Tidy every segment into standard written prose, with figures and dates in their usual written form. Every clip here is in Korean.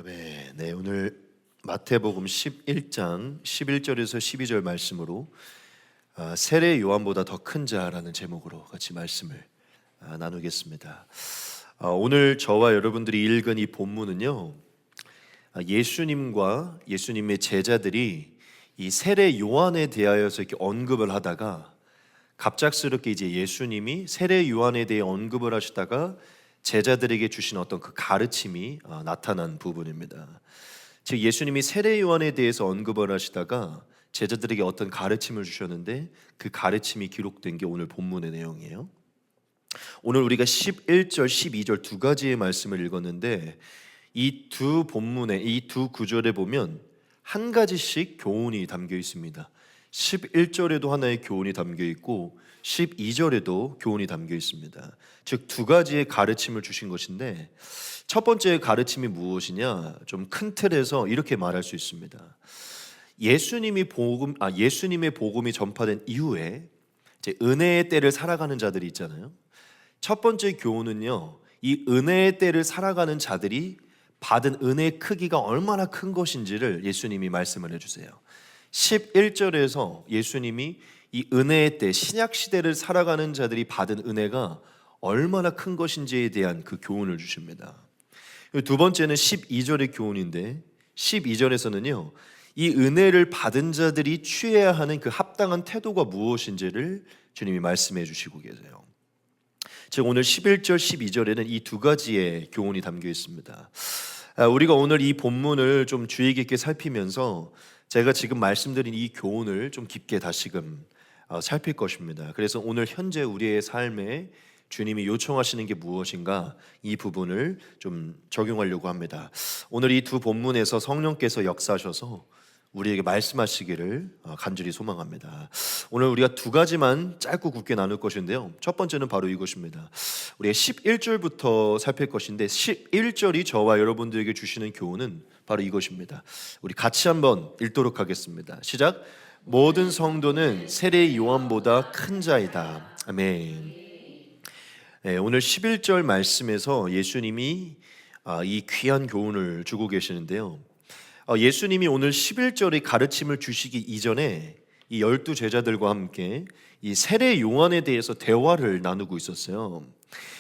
아멘. 네, 오늘 마태복음 11장 11절에서 12절 말씀으로 세례 요한보다 더 큰 자라는 제목으로 같이 말씀을 나누겠습니다. 오늘 저와 여러분들이 읽은 이 본문은요, 예수님과 예수님의 제자들이 이 세례 요한에 대하여서 이렇게 언급을 하다가 갑작스럽게 이제 예수님이 세례 요한에 대해 언급을 하시다가 제자들에게 주신 어떤 그 가르침이 나타난 부분입니다. 즉 예수님이 세례 요한에 대해서 언급을 하시다가 제자들에게 어떤 가르침을 주셨는데 그 가르침이 기록된 게 오늘 본문의 내용이에요. 오늘 우리가 11절, 12절 두 가지의 말씀을 읽었는데 이 두 본문에 이 두 구절에 보면 한 가지씩 교훈이 담겨 있습니다. 11절에도 하나의 교훈이 담겨 있고 12절에도 교훈이 담겨 있습니다. 즉 두 가지의 가르침을 주신 것인데 첫 번째 가르침이 무엇이냐? 좀 큰 틀에서 이렇게 말할 수 있습니다. 예수님의 복음이 전파된 이후에 이제 은혜의 때를 살아가는 자들이 있잖아요. 첫 번째 교훈은요, 이 은혜의 때를 살아가는 자들이 받은 은혜의 크기가 얼마나 큰 것인지를 예수님이 말씀을 해주세요. 11절에서 예수님이 이 은혜의 때, 신약 시대를 살아가는 자들이 받은 은혜가 얼마나 큰 것인지에 대한 그 교훈을 주십니다. 두 번째는 12절의 교훈인데 12절에서는요, 이 은혜를 받은 자들이 취해야 하는 그 합당한 태도가 무엇인지를 주님이 말씀해 주시고 계세요. 즉 오늘 11절, 12절에는 이 두 가지의 교훈이 담겨 있습니다. 우리가 오늘 이 본문을 좀 주의 깊게 살피면서 제가 지금 말씀드린 이 교훈을 좀 깊게 다시금 살필 것입니다. 그래서 오늘 현재 우리의 삶에 주님이 요청하시는 게 무엇인가 이 부분을 좀 적용하려고 합니다. 오늘 이 두 본문에서 성령께서 역사하셔서 우리에게 말씀하시기를 간절히 소망합니다. 오늘 우리가 두 가지만 짧고 굵게 나눌 것인데요, 첫 번째는 바로 이것입니다. 우리가 11절부터 살필 것인데 11절이 저와 여러분들에게 주시는 교훈은 바로 이것입니다. 우리 같이 한번 읽도록 하겠습니다. 시작. 모든 성도는 세례 요한보다 큰 자이다. 아멘. 네, 오늘 11절 말씀에서 예수님이 이 귀한 교훈을 주고 계시는데요, 예수님이 오늘 11절의 가르침을 주시기 이전에 이 12제자들과 함께 이 세례 요한에 대해서 대화를 나누고 있었어요.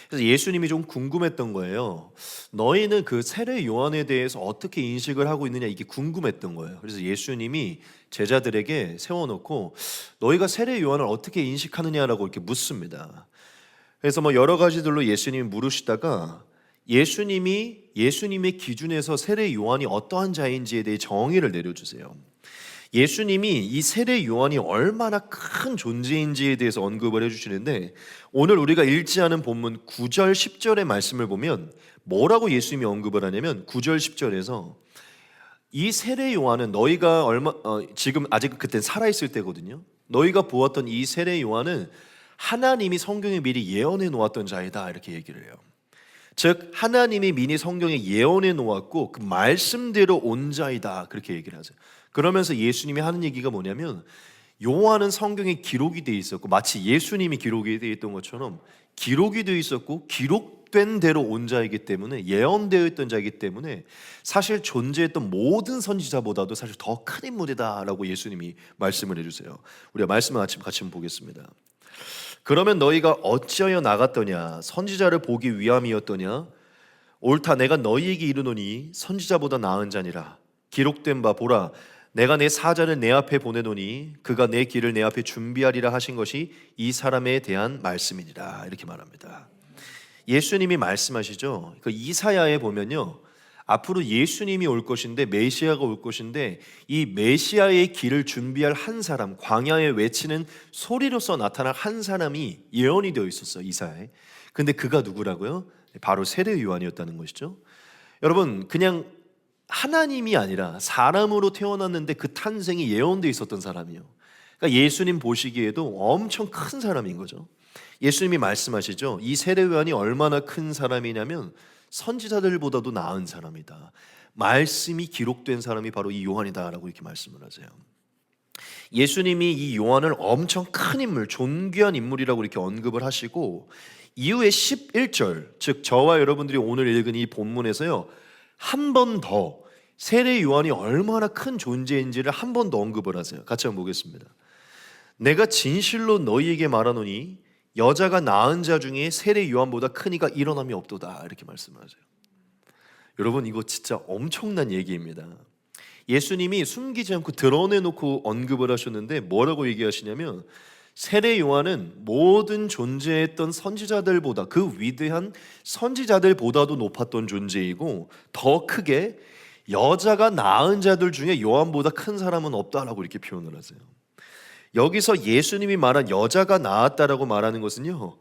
그래서 예수님이 좀 궁금했던 거예요. 너희는 그 세례 요한에 대해서 어떻게 인식을 하고 있느냐, 이게 궁금했던 거예요. 그래서 예수님이 제자들에게 세워놓고 너희가 세례 요한을 어떻게 인식하느냐라고 이렇게 묻습니다. 그래서 여러 가지들로 예수님이 물으시다가 예수님의 기준에서 세례 요한이 어떠한 자인지에 대해 정의를 내려주세요. 예수님이 이 세례 요한이 얼마나 큰 존재인지에 대해서 언급을 해주시는데 오늘 우리가 읽지 않은 본문 9절 10절의 말씀을 보면 뭐라고 예수님이 언급을 하냐면 9절 10절에서 이 세례 요한은 너희가 지금 아직 그때 살아있을 때거든요. 너희가 보았던 이 세례 요한은 하나님이 성경에 미리 예언해 놓았던 자이다, 이렇게 얘기를 해요. 즉 하나님이 미리 성경에 예언해 놓았고 그 말씀대로 온 자이다, 그렇게 얘기를 하세요. 그러면서 예수님이 하는 얘기가 뭐냐면 요한은 성경에 기록이 되어 있었고 마치 예수님이 기록이 되어 있던 것처럼 기록이 되어 있었고 기록된 대로 온 자이기 때문에, 예언되어 있던 자이기 때문에 사실 존재했던 모든 선지자보다도 사실 더 큰 인물이다라고 예수님이 말씀을 해주세요. 우리가 말씀을 같이 한번 보겠습니다. 그러면 너희가 어찌하여 나갔더냐? 선지자를 보기 위함이었더냐? 옳다, 내가 너희에게 이르노니 선지자보다 나은 자니라. 기록된 바 보라, 내가 내 사자를 내 앞에 보내노니 그가 내 길을 내 앞에 준비하리라 하신 것이 이 사람에 대한 말씀이니라, 이렇게 말합니다. 예수님이 말씀하시죠. 그 이사야에 보면요, 앞으로 예수님이 올 것인데, 메시아가 올 것인데 이 메시아의 길을 준비할 한 사람, 광야에 외치는 소리로서 나타날 한 사람이 예언이 되어 있었어요, 이사야에. 근데 그가 누구라고요? 바로 세례 요한이었다는 것이죠. 여러분, 그냥 하나님이 아니라 사람으로 태어났는데 그 탄생이 예언되어 있었던 사람이에요. 그러니까 예수님 보시기에도 엄청 큰 사람인 거죠. 예수님이 말씀하시죠. 이 세례 요한이 얼마나 큰 사람이냐면 선지자들보다도 나은 사람이다. 말씀이 기록된 사람이 바로 이 요한이다라고 이렇게 말씀을 하세요. 예수님이 이 요한을 엄청 큰 인물, 존귀한 인물이라고 이렇게 언급을 하시고 이후에 11절, 즉 저와 여러분들이 오늘 읽은 이 본문에서요, 한 번 더 세례 요한이 얼마나 큰 존재인지를 한 번 더 언급을 하세요. 같이 한번 보겠습니다. 내가 진실로 너희에게 말하노니 여자가 낳은 자 중에 세례 요한보다 큰 이가 일어남이 없도다. 이렇게 말씀하세요. 여러분, 이거 진짜 엄청난 얘기입니다. 예수님이 숨기지 않고 드러내놓고 언급을 하셨는데 뭐라고 얘기하시냐면, 세례 요한은 모든 존재했던 선지자들보다, 그 위대한 선지자들보다도 높았던 존재이고, 더 크게 여자가 낳은 자들 중에 요한보다 큰 사람은 없다라고 이렇게 표현을 하세요. 여기서 예수님이 말한 여자가 낳았다라고 말하는 것은요,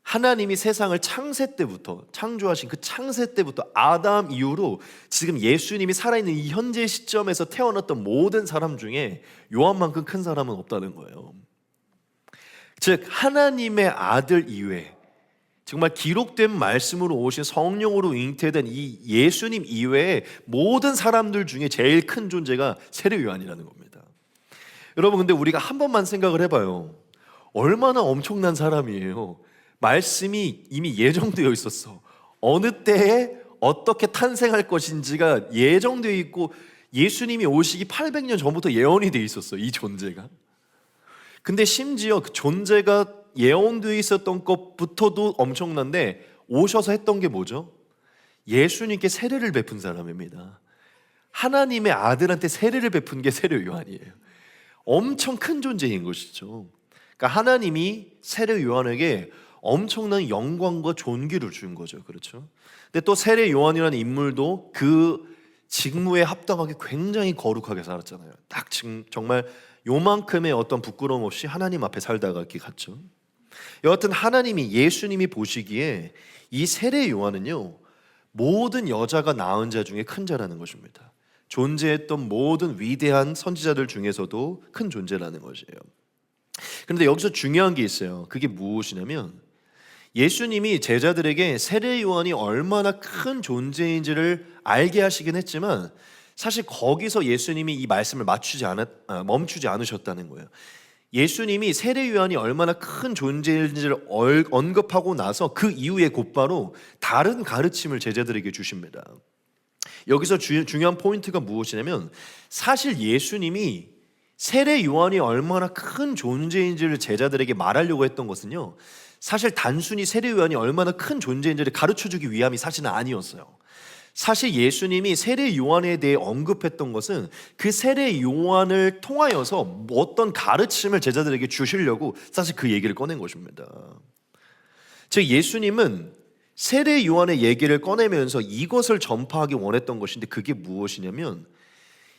하나님이 세상을 창세 때부터, 창조하신 그 창세 때부터 아담 이후로 지금 예수님이 살아있는 이 현재 시점에서 태어났던 모든 사람 중에 요한만큼 큰 사람은 없다는 거예요. 즉 하나님의 아들 이외에, 정말 기록된 말씀으로 오신 성령으로 잉태된 이 예수님 이외에 모든 사람들 중에 제일 큰 존재가 세례 요한이라는 겁니다. 여러분, 근데 우리가 한 번만 생각을 해봐요. 얼마나 엄청난 사람이에요. 말씀이 이미 예정되어 있었어. 어느 때에 어떻게 탄생할 것인지가 예정되어 있고, 예수님이 오시기 800년 전부터 예언이 되어 있었어, 이 존재가. 근데 심지어 그 존재가 예언되어 있었던 것부터도 엄청난데, 오셔서 했던 게 뭐죠? 예수님께 세례를 베푼 사람입니다. 하나님의 아들한테 세례를 베푼 게 세례 요한이에요. 엄청 큰 존재인 것이죠. 그러니까 하나님이 세례 요한에게 엄청난 영광과 존귀를 준 거죠. 그렇죠? 근데 또 세례 요한이라는 인물도 그 직무에 합당하게 굉장히 거룩하게 살았잖아요. 딱 정말 요만큼의 어떤 부끄러움 없이 하나님 앞에 살다가 이렇게 갔죠. 여하튼 하나님이, 예수님이 보시기에 이 세례 요한은요, 모든 여자가 낳은 자 중에 큰 자라는 것입니다. 존재했던 모든 위대한 선지자들 중에서도 큰 존재라는 것이에요. 그런데 여기서 중요한 게 있어요. 그게 무엇이냐면, 예수님이 제자들에게 세례 요한이 얼마나 큰 존재인지를 알게 하시긴 했지만, 사실 거기서 예수님이 이 말씀을 멈추지 않으셨다는 거예요. 예수님이 세례 요한이 얼마나 큰 존재인지를 언급하고 나서 그 이후에 곧바로 다른 가르침을 제자들에게 주십니다. 여기서 중요한 포인트가 무엇이냐면, 사실 예수님이 세례 요한이 얼마나 큰 존재인지를 제자들에게 말하려고 했던 것은요, 사실 단순히 세례 요한이 얼마나 큰 존재인지를 가르쳐주기 위함이 사실은 아니었어요. 사실 예수님이 세례 요한에 대해 언급했던 것은 그 세례 요한을 통하여서 어떤 가르침을 제자들에게 주시려고 사실 그 얘기를 꺼낸 것입니다. 즉 예수님은 세례 요한의 얘기를 꺼내면서 이것을 전파하기 원했던 것인데, 그게 무엇이냐면,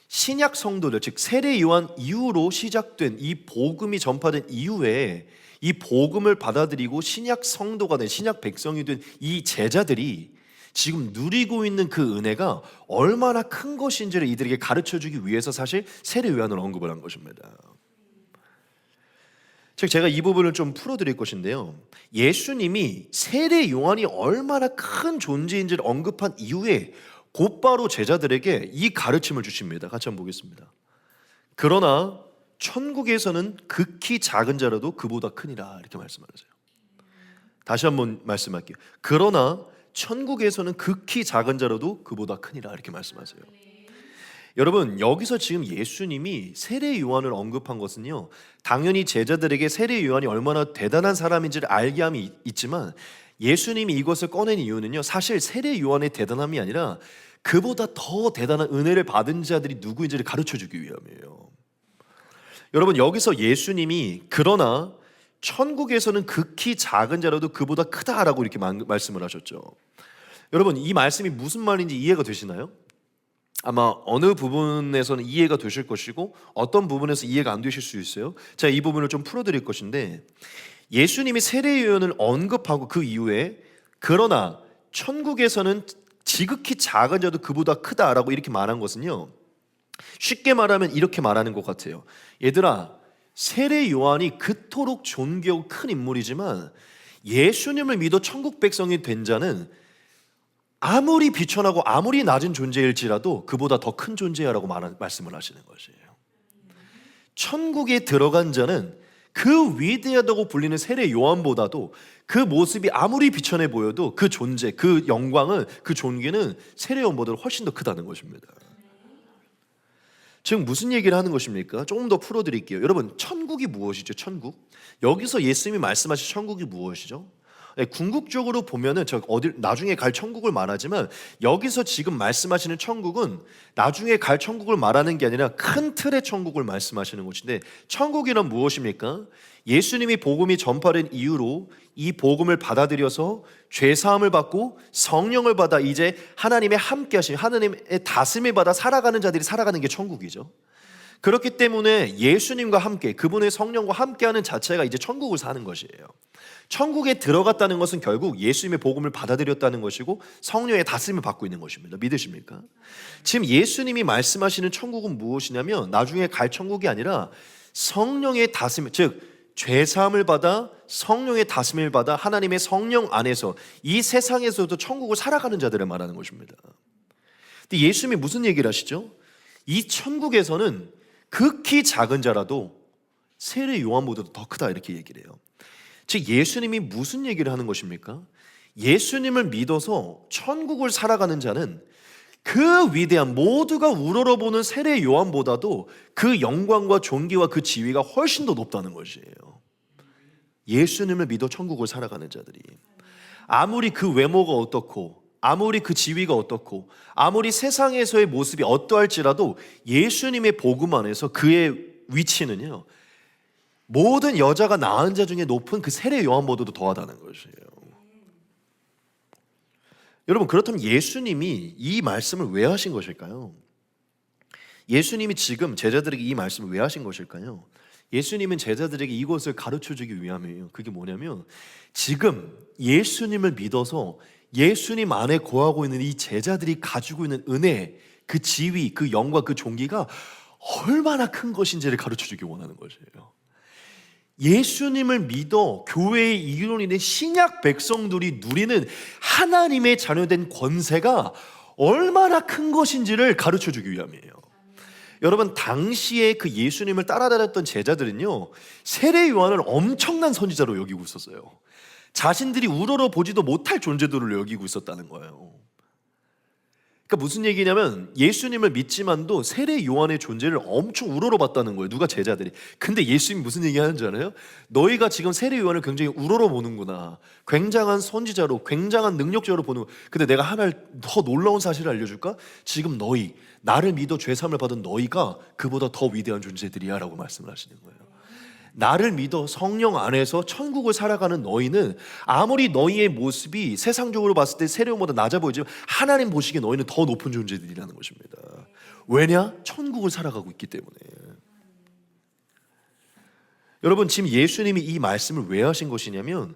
신약 성도들, 즉 세례 요한 이후로 시작된 이 복음이 전파된 이후에 이 복음을 받아들이고 신약 성도가 된, 신약 백성이 된 이 제자들이 지금 누리고 있는 그 은혜가 얼마나 큰 것인지를 이들에게 가르쳐주기 위해서 사실 세례 요한을 언급을 한 것입니다. 즉 제가 이 부분을 좀 풀어드릴 것인데요, 예수님이 세례 요한이 얼마나 큰 존재인지를 언급한 이후에 곧바로 제자들에게 이 가르침을 주십니다. 같이 한번 보겠습니다. 그러나 천국에서는 극히 작은 자라도 그보다 크니라, 이렇게 말씀하세요. 다시 한번 말씀할게요. 그러나 천국에서는 극히 작은 자라도 그보다 크니라, 이렇게 말씀하세요. 여러분, 여기서 지금 예수님이 세례 요한을 언급한 것은요, 당연히 제자들에게 세례 요한이 얼마나 대단한 사람인지를 알게 함이 있지만, 예수님이 이것을 꺼낸 이유는요, 사실 세례 요한의 대단함이 아니라 그보다 더 대단한 은혜를 받은 자들이 누구인지를 가르쳐주기 위함이에요. 여러분, 여기서 예수님이 그러나 천국에서는 극히 작은 자라도 그보다 크다라고 이렇게 말씀을 하셨죠. 여러분, 이 말씀이 무슨 말인지 이해가 되시나요? 아마 어느 부분에서는 이해가 되실 것이고 어떤 부분에서 이해가 안 되실 수 있어요. 제가 이 부분을 좀 풀어드릴 것인데, 예수님이 세례 요한을 언급하고 그 이후에 그러나 천국에서는 지극히 작은 자도 그보다 크다라고 이렇게 말한 것은요, 쉽게 말하면 이렇게 말하는 것 같아요. 얘들아, 세례 요한이 그토록 존귀하고 큰 인물이지만 예수님을 믿어 천국 백성이 된 자는 아무리 비천하고 아무리 낮은 존재일지라도 그보다 더 큰 존재야라고 말씀을 하시는 것이에요. 천국에 들어간 자는 그 위대하다고 불리는 세례 요한보다도 그 모습이 아무리 비천해 보여도 그 존재, 그 영광은, 그 존귀는 세례 요한보다 훨씬 더 크다는 것입니다. 즉 무슨 얘기를 하는 것입니까? 조금 더 풀어드릴게요. 여러분, 천국이 무엇이죠? 천국? 여기서 예수님이 말씀하신 천국이 무엇이죠? 궁극적으로 보면은 저 어딜 나중에 갈 천국을 말하지만, 여기서 지금 말씀하시는 천국은 나중에 갈 천국을 말하는 게 아니라 큰 틀의 천국을 말씀하시는 것인데, 천국이란 무엇입니까? 예수님이 복음이 전파된 이후로 이 복음을 받아들여서 죄 사함을 받고 성령을 받아 이제 하나님의 함께 하심, 하나님의 다스림을 받아 살아가는 자들이 살아가는 게 천국이죠. 그렇기 때문에 예수님과 함께, 그분의 성령과 함께하는 자체가 이제 천국을 사는 것이에요. 천국에 들어갔다는 것은 결국 예수님의 복음을 받아들였다는 것이고 성령의 다스림을 받고 있는 것입니다. 믿으십니까? 지금 예수님이 말씀하시는 천국은 무엇이냐면, 나중에 갈 천국이 아니라 성령의 다스림, 즉 죄사함을 받아 성령의 다스림을 받아 하나님의 성령 안에서 이 세상에서도 천국을 살아가는 자들을 말하는 것입니다. 근데 예수님이 무슨 얘기를 하시죠? 이 천국에서는 극히 작은 자라도 세례 요한보다도 더 크다, 이렇게 얘기를 해요. 즉 예수님이 무슨 얘기를 하는 것입니까? 예수님을 믿어서 천국을 살아가는 자는 그 위대한, 모두가 우러러보는 세례 요한보다도 그 영광과 존귀와 그 지위가 훨씬 더 높다는 것이에요. 예수님을 믿어 천국을 살아가는 자들이 아무리 그 외모가 어떻고 아무리 그 지위가 어떻고 아무리 세상에서의 모습이 어떠할지라도 예수님의 복음 안에서 그의 위치는요, 모든 여자가 낳은 자 중에 높은 그 세례 요한보다도 더하다는 것이에요. 여러분, 그렇다면 예수님이 이 말씀을 왜 하신 것일까요? 예수님이 지금 제자들에게 이 말씀을 왜 하신 것일까요? 예수님은 제자들에게 이것을 가르쳐주기 위함이에요. 그게 뭐냐면, 지금 예수님을 믿어서 예수님 안에 거하고 있는 이 제자들이 가지고 있는 은혜, 그 지위, 그 영광, 그 존귀가 얼마나 큰 것인지를 가르쳐주기 원하는 것이에요. 예수님을 믿어 교회의 일원이 된 신약 백성들이 누리는 하나님의 자녀된 권세가 얼마나 큰 것인지를 가르쳐주기 위함이에요. 여러분, 당시에 그 예수님을 따라다녔던 제자들은요, 세례 요한을 엄청난 선지자로 여기고 있었어요. 자신들이 우러러 보지도 못할 존재들을 여기고 있었다는 거예요. 그러니까 무슨 얘기냐면, 예수님을 믿지만도 세례 요한의 존재를 엄청 우러러봤다는 거예요. 누가? 제자들이. 근데 예수님이 무슨 얘기 하는지 알아요? 너희가 지금 세례 요한을 굉장히 우러러보는구나, 굉장한 선지자로, 굉장한 능력자로 보는. 근데 내가 하나를 더 놀라운 사실을 알려줄까? 지금 너희, 나를 믿어 죄사함을 받은 너희가 그보다 더 위대한 존재들이야 라고 말씀을 하시는 거예요. 나를 믿어 성령 안에서 천국을 살아가는 너희는 아무리 너희의 모습이 세상적으로 봤을 때 세례요한보다 낮아 보이지만 하나님 보시기에 너희는 더 높은 존재들이라는 것입니다. 왜냐? 천국을 살아가고 있기 때문에. 여러분, 지금 예수님이 이 말씀을 왜 하신 것이냐면,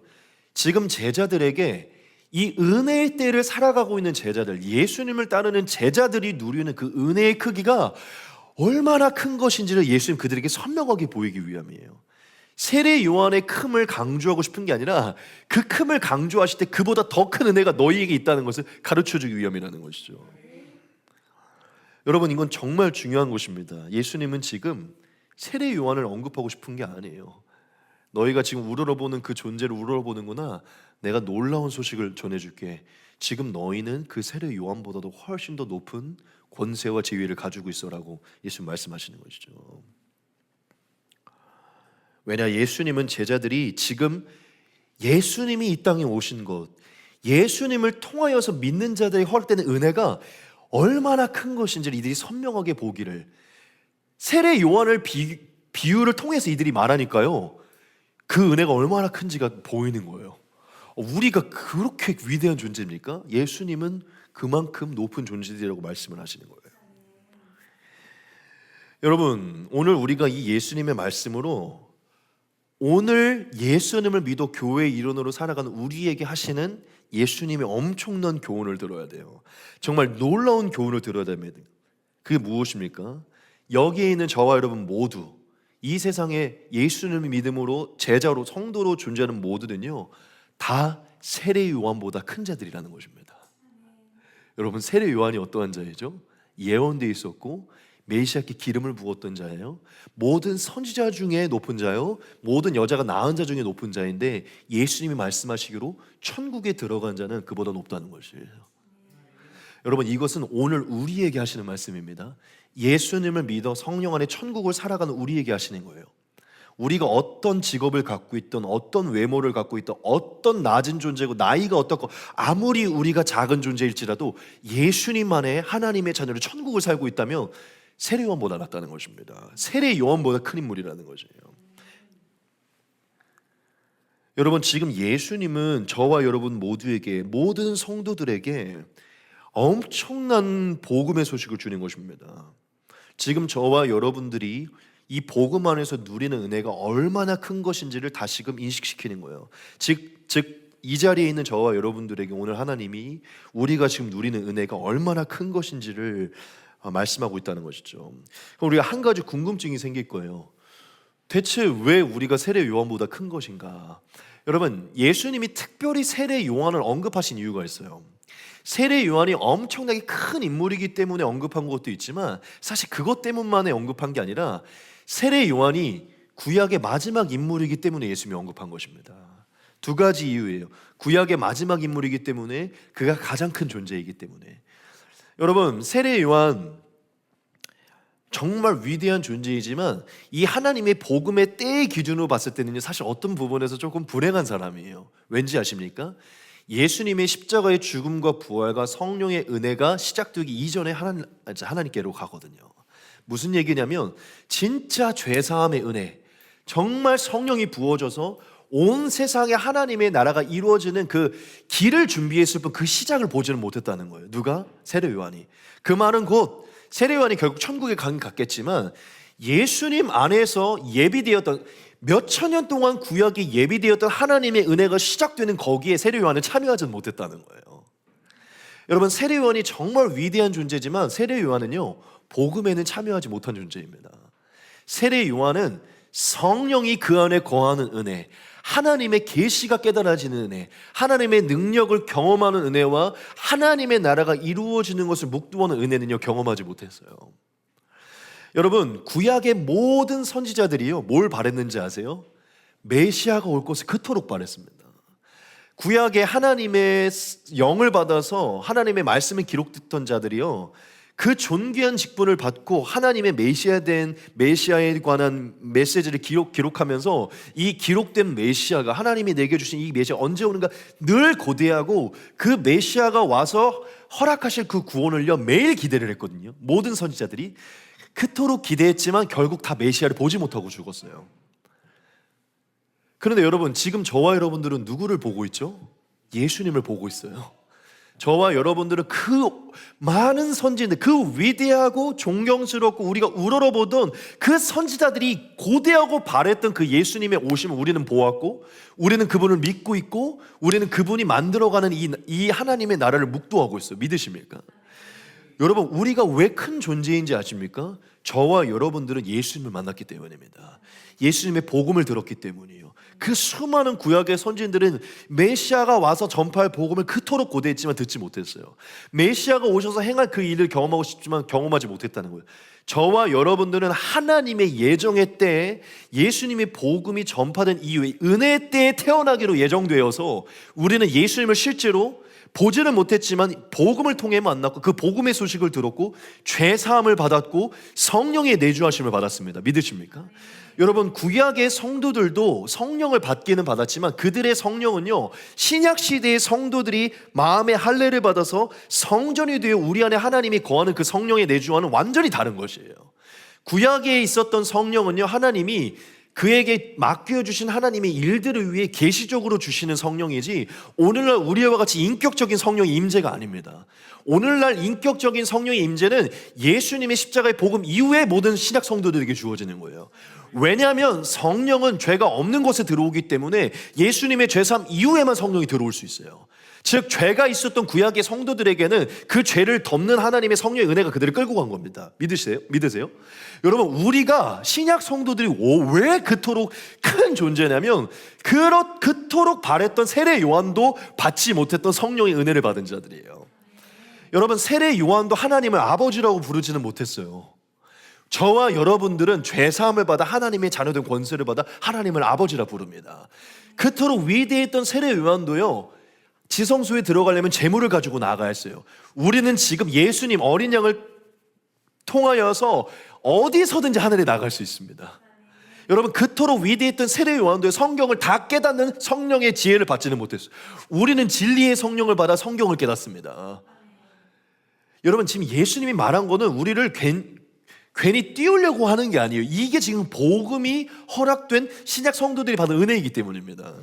지금 제자들에게 이 은혜의 때를 살아가고 있는 제자들, 예수님을 따르는 제자들이 누리는 그 은혜의 크기가 얼마나 큰 것인지를 예수님 그들에게 선명하게 보이기 위함이에요. 세례 요한의 큼을 강조하고 싶은 게 아니라 그 큼을 강조하실 때 그보다 더 큰 은혜가 너희에게 있다는 것을 가르쳐주기 위함이라는 것이죠. 여러분, 이건 정말 중요한 것입니다. 예수님은 지금 세례 요한을 언급하고 싶은 게 아니에요. 너희가 지금 우러러보는 그 존재를 우러러보는구나, 내가 놀라운 소식을 전해줄게. 지금 너희는 그 세례 요한보다도 훨씬 더 높은 권세와 지위를 가지고 있어라고 예수님 말씀하시는 것이죠. 왜냐, 예수님은 제자들이 지금 예수님이 이 땅에 오신 것, 예수님을 통하여서 믿는 자들이 허락되는 은혜가 얼마나 큰 것인지를 이들이 선명하게 보기를, 세례 요한을 비유를 통해서 이들이 말하니까요, 그 은혜가 얼마나 큰지가 보이는 거예요. 우리가 그렇게 위대한 존재입니까? 예수님은 그만큼 높은 존재들이라고 말씀을 하시는 거예요. 여러분, 오늘 우리가 이 예수님의 말씀으로 오늘 예수님을 믿어 교회의 일원으로 살아가는 우리에게 하시는 예수님의 엄청난 교훈을 들어야 돼요. 정말 놀라운 교훈을 들어야 됩니다. 그게 무엇입니까? 여기에 있는 저와 여러분 모두, 이 세상에 예수님을 믿음으로 제자로 성도로 존재하는 모두는요, 다 세례 요한보다 큰 자들이라는 것입니다. 여러분, 세례 요한이 어떠한 자이죠? 예언되어 있었고 메시아께 기름을 부었던 자예요. 모든 선지자 중에 높은 자요, 모든 여자가 낳은 자 중에 높은 자인데 예수님이 말씀하시기로 천국에 들어간 자는 그보다 높다는 것이에요. 여러분, 이것은 오늘 우리에게 하시는 말씀입니다. 예수님을 믿어 성령 안에 천국을 살아가는 우리에게 하시는 거예요. 우리가 어떤 직업을 갖고 있든, 어떤 외모를 갖고 있든, 어떤 낮은 존재고 나이가 어떻고, 아무리 우리가 작은 존재일지라도 예수님만의 하나님의 자녀로 천국을 살고 있다면 세례 요한보다 낫다는 것입니다. 세례 요한보다 큰 인물이라는 것이에요. 여러분, 지금 예수님은 저와 여러분 모두에게, 모든 성도들에게 엄청난 복음의 소식을 주는 것입니다. 지금 저와 여러분들이 이 복음 안에서 누리는 은혜가 얼마나 큰 것인지를 다시금 인식시키는 거예요. 즉 이 자리에 있는 저와 여러분들에게 오늘 하나님이 우리가 지금 누리는 은혜가 얼마나 큰 것인지를 말씀하고 있다는 것이죠. 그럼 우리가 한 가지 궁금증이 생길 거예요. 대체 왜 우리가 세례 요한보다 큰 것인가? 여러분, 예수님이 특별히 세례 요한을 언급하신 이유가 있어요. 세례 요한이 엄청나게 큰 인물이기 때문에 언급한 것도 있지만, 사실 그것 때문만에 언급한 게 아니라 세례 요한이 구약의 마지막 인물이기 때문에 예수님이 언급한 것입니다. 두 가지 이유예요. 구약의 마지막 인물이기 때문에, 그가 가장 큰 존재이기 때문에. 여러분, 세례 요한 정말 위대한 존재이지만 이 하나님의 복음의 때의 기준으로 봤을 때는요, 사실 어떤 부분에서 조금 불행한 사람이에요. 왠지 아십니까? 예수님의 십자가의 죽음과 부활과 성령의 은혜가 시작되기 이전에 하나님께로 가거든요. 무슨 얘기냐면, 진짜 죄사함의 은혜, 정말 성령이 부어져서 온 세상에 하나님의 나라가 이루어지는 그 길을 준비했을 뿐 그 시작을 보지는 못했다는 거예요. 누가? 세례 요한이. 그 말은 곧 세례 요한이 결국 천국에 갔겠지만, 예수님 안에서 예비되었던, 몇천 년 동안 구약에 예비되었던 하나님의 은혜가 시작되는 거기에 세례 요한은 참여하지 못했다는 거예요. 여러분, 세례 요한이 정말 위대한 존재지만 세례 요한은요, 복음에는 참여하지 못한 존재입니다. 세례 요한은 성령이 그 안에 거하는 은혜, 하나님의 계시가 깨달아지는 은혜, 하나님의 능력을 경험하는 은혜와 하나님의 나라가 이루어지는 것을 묵도하는 은혜는요, 경험하지 못했어요. 여러분, 구약의 모든 선지자들이요, 뭘 바랬는지 아세요? 메시아가 올 것을 그토록 바랬습니다. 구약에 하나님의 영을 받아서 하나님의 말씀을 기록했던 자들이요, 그 존귀한 직분을 받고 하나님의 메시아에 관한 메시지를 기록하면서 이 기록된 메시아가, 하나님이 내게 주신 이 메시아 언제 오는가 늘 고대하고, 그 메시아가 와서 허락하실 그 구원을요 매일 기대를 했거든요. 모든 선지자들이 그토록 기대했지만 결국 다 메시아를 보지 못하고 죽었어요. 그런데 여러분, 지금 저와 여러분들은 누구를 보고 있죠? 예수님을 보고 있어요. 저와 여러분들은 그 많은 선지자들, 그 위대하고 존경스럽고 우리가 우러러보던 그 선지자들이 고대하고 바랬던 그 예수님의 오심을 우리는 보았고, 우리는 그분을 믿고 있고, 우리는 그분이 만들어가는 이 하나님의 나라를 묵도하고 있어요. 믿으십니까? 여러분, 우리가 왜 큰 존재인지 아십니까? 저와 여러분들은 예수님을 만났기 때문입니다. 예수님의 복음을 들었기 때문이에요. 그 수많은 구약의 선지자들은 메시아가 와서 전파할 복음을 그토록 고대했지만 듣지 못했어요. 메시아가 오셔서 행할 그 일을 경험하고 싶지만 경험하지 못했다는 거예요. 저와 여러분들은 하나님의 예정의 때에 예수님의 복음이 전파된 이후에 은혜의 때에 태어나기로 예정되어서, 우리는 예수님을 실제로 보지는 못했지만 복음을 통해 만났고, 그 복음의 소식을 들었고, 죄사함을 받았고, 성령의 내주하심을 받았습니다. 믿으십니까? 여러분, 구약의 성도들도 성령을 받기는 받았지만 그들의 성령은요, 신약 시대의 성도들이 마음의 할례를 받아서 성전이 되어 우리 안에 하나님이 거하는 그 성령의 내주와는 완전히 다른 것이에요. 구약에 있었던 성령은요, 하나님이 그에게 맡겨주신 하나님의 일들을 위해 계시적으로 주시는 성령이지, 오늘날 우리와 같이 인격적인 성령의 임재가 아닙니다. 오늘날 인격적인 성령의 임재는 예수님의 십자가의 복음 이후에 모든 신약 성도들에게 주어지는 거예요. 왜냐하면 성령은 죄가 없는 곳에 들어오기 때문에 예수님의 죄사함 이후에만 성령이 들어올 수 있어요. 즉, 죄가 있었던 구약의 성도들에게는 그 죄를 덮는 하나님의 성령의 은혜가 그들을 끌고 간 겁니다. 믿으세요? 여러분, 우리가 신약 성도들이 왜 그토록 큰 존재냐면, 그토록 바랬던 세례 요한도 받지 못했던 성령의 은혜를 받은 자들이에요. 여러분, 세례 요한도 하나님을 아버지라고 부르지는 못했어요. 저와 여러분들은 죄사함을 받아 하나님의 자녀된 권세를 받아 하나님을 아버지라 부릅니다. 그토록 위대했던 세례 요한도요, 지성소에 들어가려면 제물을 가지고 나아가야 했어요. 우리는 지금 예수님 어린 양을 통하여서 어디서든지 하늘에 나갈 수 있습니다. 여러분, 그토록 위대했던 세례 요한도의 성경을 다 깨닫는 성령의 지혜를 받지는 못했어요. 우리는 진리의 성령을 받아 성경을 깨닫습니다. 여러분, 지금 예수님이 말한 거는 우리를 괜히 띄우려고 하는 게 아니에요. 이게 지금 복음이 허락된 신약 성도들이 받은 은혜이기 때문입니다.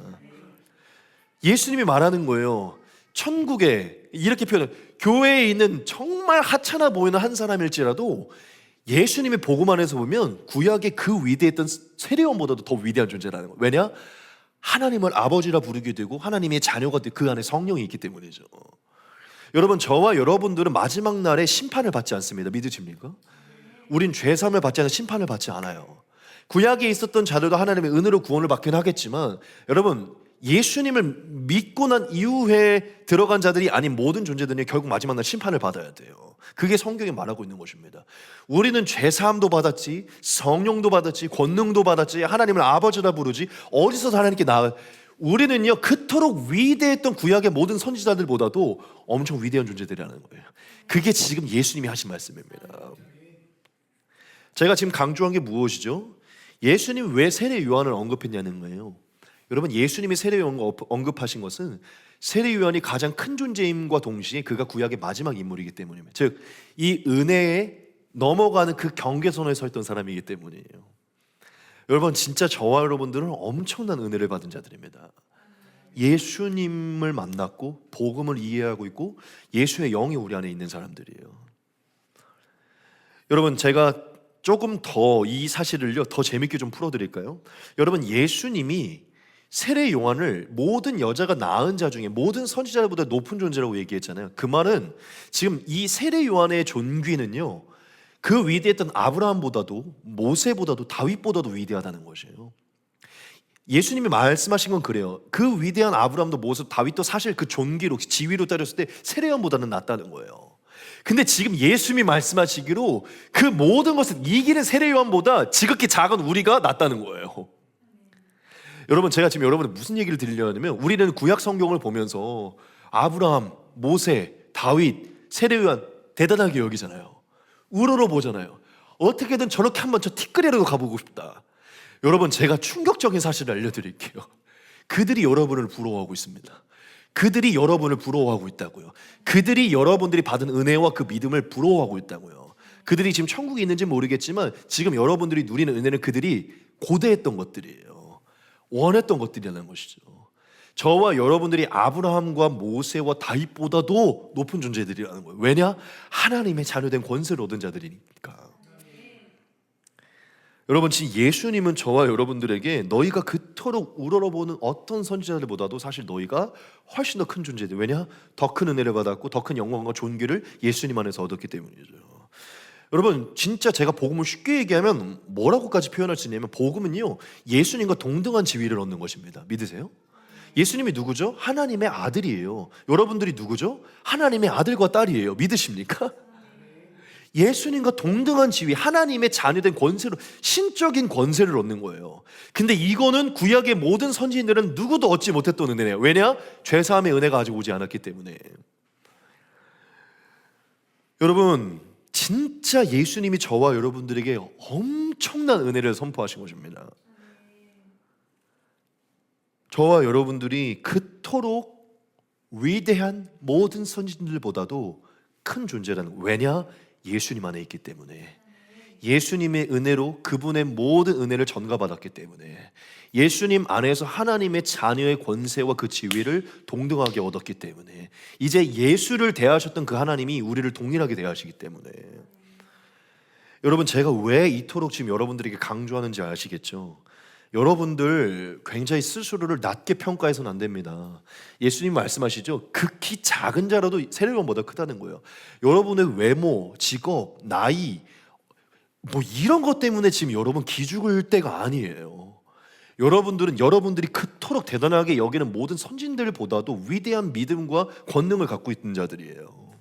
예수님이 말하는 거예요. 천국에, 이렇게 표현해요. 교회에 있는 정말 하찮아 보이는 한 사람일지라도 예수님의 복음 안에서 보면 구약의 그 위대했던 세례요한보다도 더 위대한 존재라는 거예요. 왜냐? 하나님을 아버지라 부르게 되고 하나님의 자녀가 되고 그 안에 성령이 있기 때문이죠. 여러분, 저와 여러분들은 마지막 날에 심판을 받지 않습니다. 믿으십니까? 우린 죄사함을 받지 않는 심판을 받지 않아요. 구약에 있었던 자들도 하나님의 은혜로 구원을 받긴 하겠지만, 여러분, 예수님을 믿고 난 이후에 들어간 자들이 아닌 모든 존재들이 결국 마지막 날 심판을 받아야 돼요. 그게 성경이 말하고 있는 것입니다. 우리는 죄사함도 받았지, 성령도 받았지, 권능도 받았지, 하나님을 아버지라 부르지, 어디서 하나님께 우리는요, 그토록 위대했던 구약의 모든 선지자들보다도 엄청 위대한 존재들이라는 거예요. 그게 지금 예수님이 하신 말씀입니다. 제가 지금 강조한 게 무엇이죠? 예수님 왜 세례 요한을 언급했냐는 거예요. 여러분, 예수님이 세례 요한을 언급하신 것은 세례 요한이 가장 큰 존재임과 동시에 그가 구약의 마지막 인물이기 때문입니다. 즉, 이 은혜에 넘어가는 그 경계선에 서 있던 사람이기 때문이에요. 여러분, 진짜 저와 여러분들은 엄청난 은혜를 받은 자들입니다. 예수님을 만났고 복음을 이해하고 있고 예수의 영이 우리 안에 있는 사람들이에요. 여러분, 제가 조금 더 이 사실을요 더 재밌게 좀 풀어드릴까요? 여러분, 예수님이 세례 요한을 모든 여자가 낳은 자 중에 모든 선지자들보다 높은 존재라고 얘기했잖아요. 그 말은 지금 이 세례 요한의 존귀는요, 그 위대했던 아브라함보다도 모세보다도 다윗보다도 위대하다는 것이에요. 예수님이 말씀하신 건 그래요. 그 위대한 아브라함도 모세, 다윗도 사실 그 존귀로, 지위로 따졌을 때 세례 요한보다는 낫다는 거예요. 근데 지금 예수님이 말씀하시기로 그 모든 것을 이기는 세례 요한보다 지극히 작은 우리가 낫다는 거예요. 여러분, 제가 지금 여러분한테 무슨 얘기를 드리려냐면, 우리는 구약 성경을 보면서 아브라함, 모세, 다윗, 세례 요한 대단하게 여기잖아요. 우러러 보잖아요. 어떻게든 저렇게 한번 저 티끌이라도 가보고 싶다. 여러분, 제가 충격적인 사실을 알려드릴게요. 그들이 여러분을 부러워하고 있습니다. 그들이 여러분을 부러워하고 있다고요. 그들이 여러분들이 받은 은혜와 그 믿음을 부러워하고 있다고요. 그들이 지금 천국에 있는지 모르겠지만 지금 여러분들이 누리는 은혜는 그들이 고대했던 것들이에요. 원했던 것들이라는 것이죠. 저와 여러분들이 아브라함과 모세와 다윗보다도 높은 존재들이라는 거예요. 왜냐? 하나님의 자녀된 권세를 얻은 자들이니까. 여러분, 지금 예수님은 저와 여러분들에게 너희가 그토록 우러러보는 어떤 선지자들보다도 사실 너희가 훨씬 더 큰 존재들. 왜냐? 더 큰 은혜를 받았고 더 큰 영광과 존귀를 예수님 안에서 얻었기 때문이죠. 여러분, 진짜 제가 복음을 쉽게 얘기하면 뭐라고까지 표현할 수 있냐면, 복음은요, 예수님과 동등한 지위를 얻는 것입니다. 믿으세요? 예수님이 누구죠? 하나님의 아들이에요. 여러분들이 누구죠? 하나님의 아들과 딸이에요. 믿으십니까? 예수님과 동등한 지위, 하나님의 자녀된 권세로, 신적인 권세를 얻는 거예요. 근데 이거는 구약의 모든 선지인들은 누구도 얻지 못했던 은혜예요. 왜냐? 죄사함의 은혜가 아직 오지 않았기 때문에. 여러분, 진짜 예수님이 저와 여러분들에게 엄청난 은혜를 선포하신 것입니다. 저와 여러분들이 그토록 위대한 모든 선지자들보다도 큰 존재라는, 왜냐? 예수님 안에 있기 때문에. 예수님의 은혜로 그분의 모든 은혜를 전가받았기 때문에. 예수님 안에서 하나님의 자녀의 권세와 그 지위를 동등하게 얻었기 때문에. 이제 예수를 대하셨던 그 하나님이 우리를 동일하게 대하시기 때문에. 여러분, 제가 왜 이토록 지금 여러분들에게 강조하는지 아시겠죠? 여러분들 굉장히 스스로를 낮게 평가해서는 안 됩니다. 예수님 말씀하시죠. 극히 작은 자라도 세례요한보다 크다는 거예요. 여러분의 외모, 직업, 나이 뭐 이런 것 때문에 지금 여러분 기죽을 때가 아니에요. 여러분들은 여러분들이 그토록 대단하게 여기는 모든 선진들보다도 위대한 믿음과 권능을 갖고 있는 자들이에요.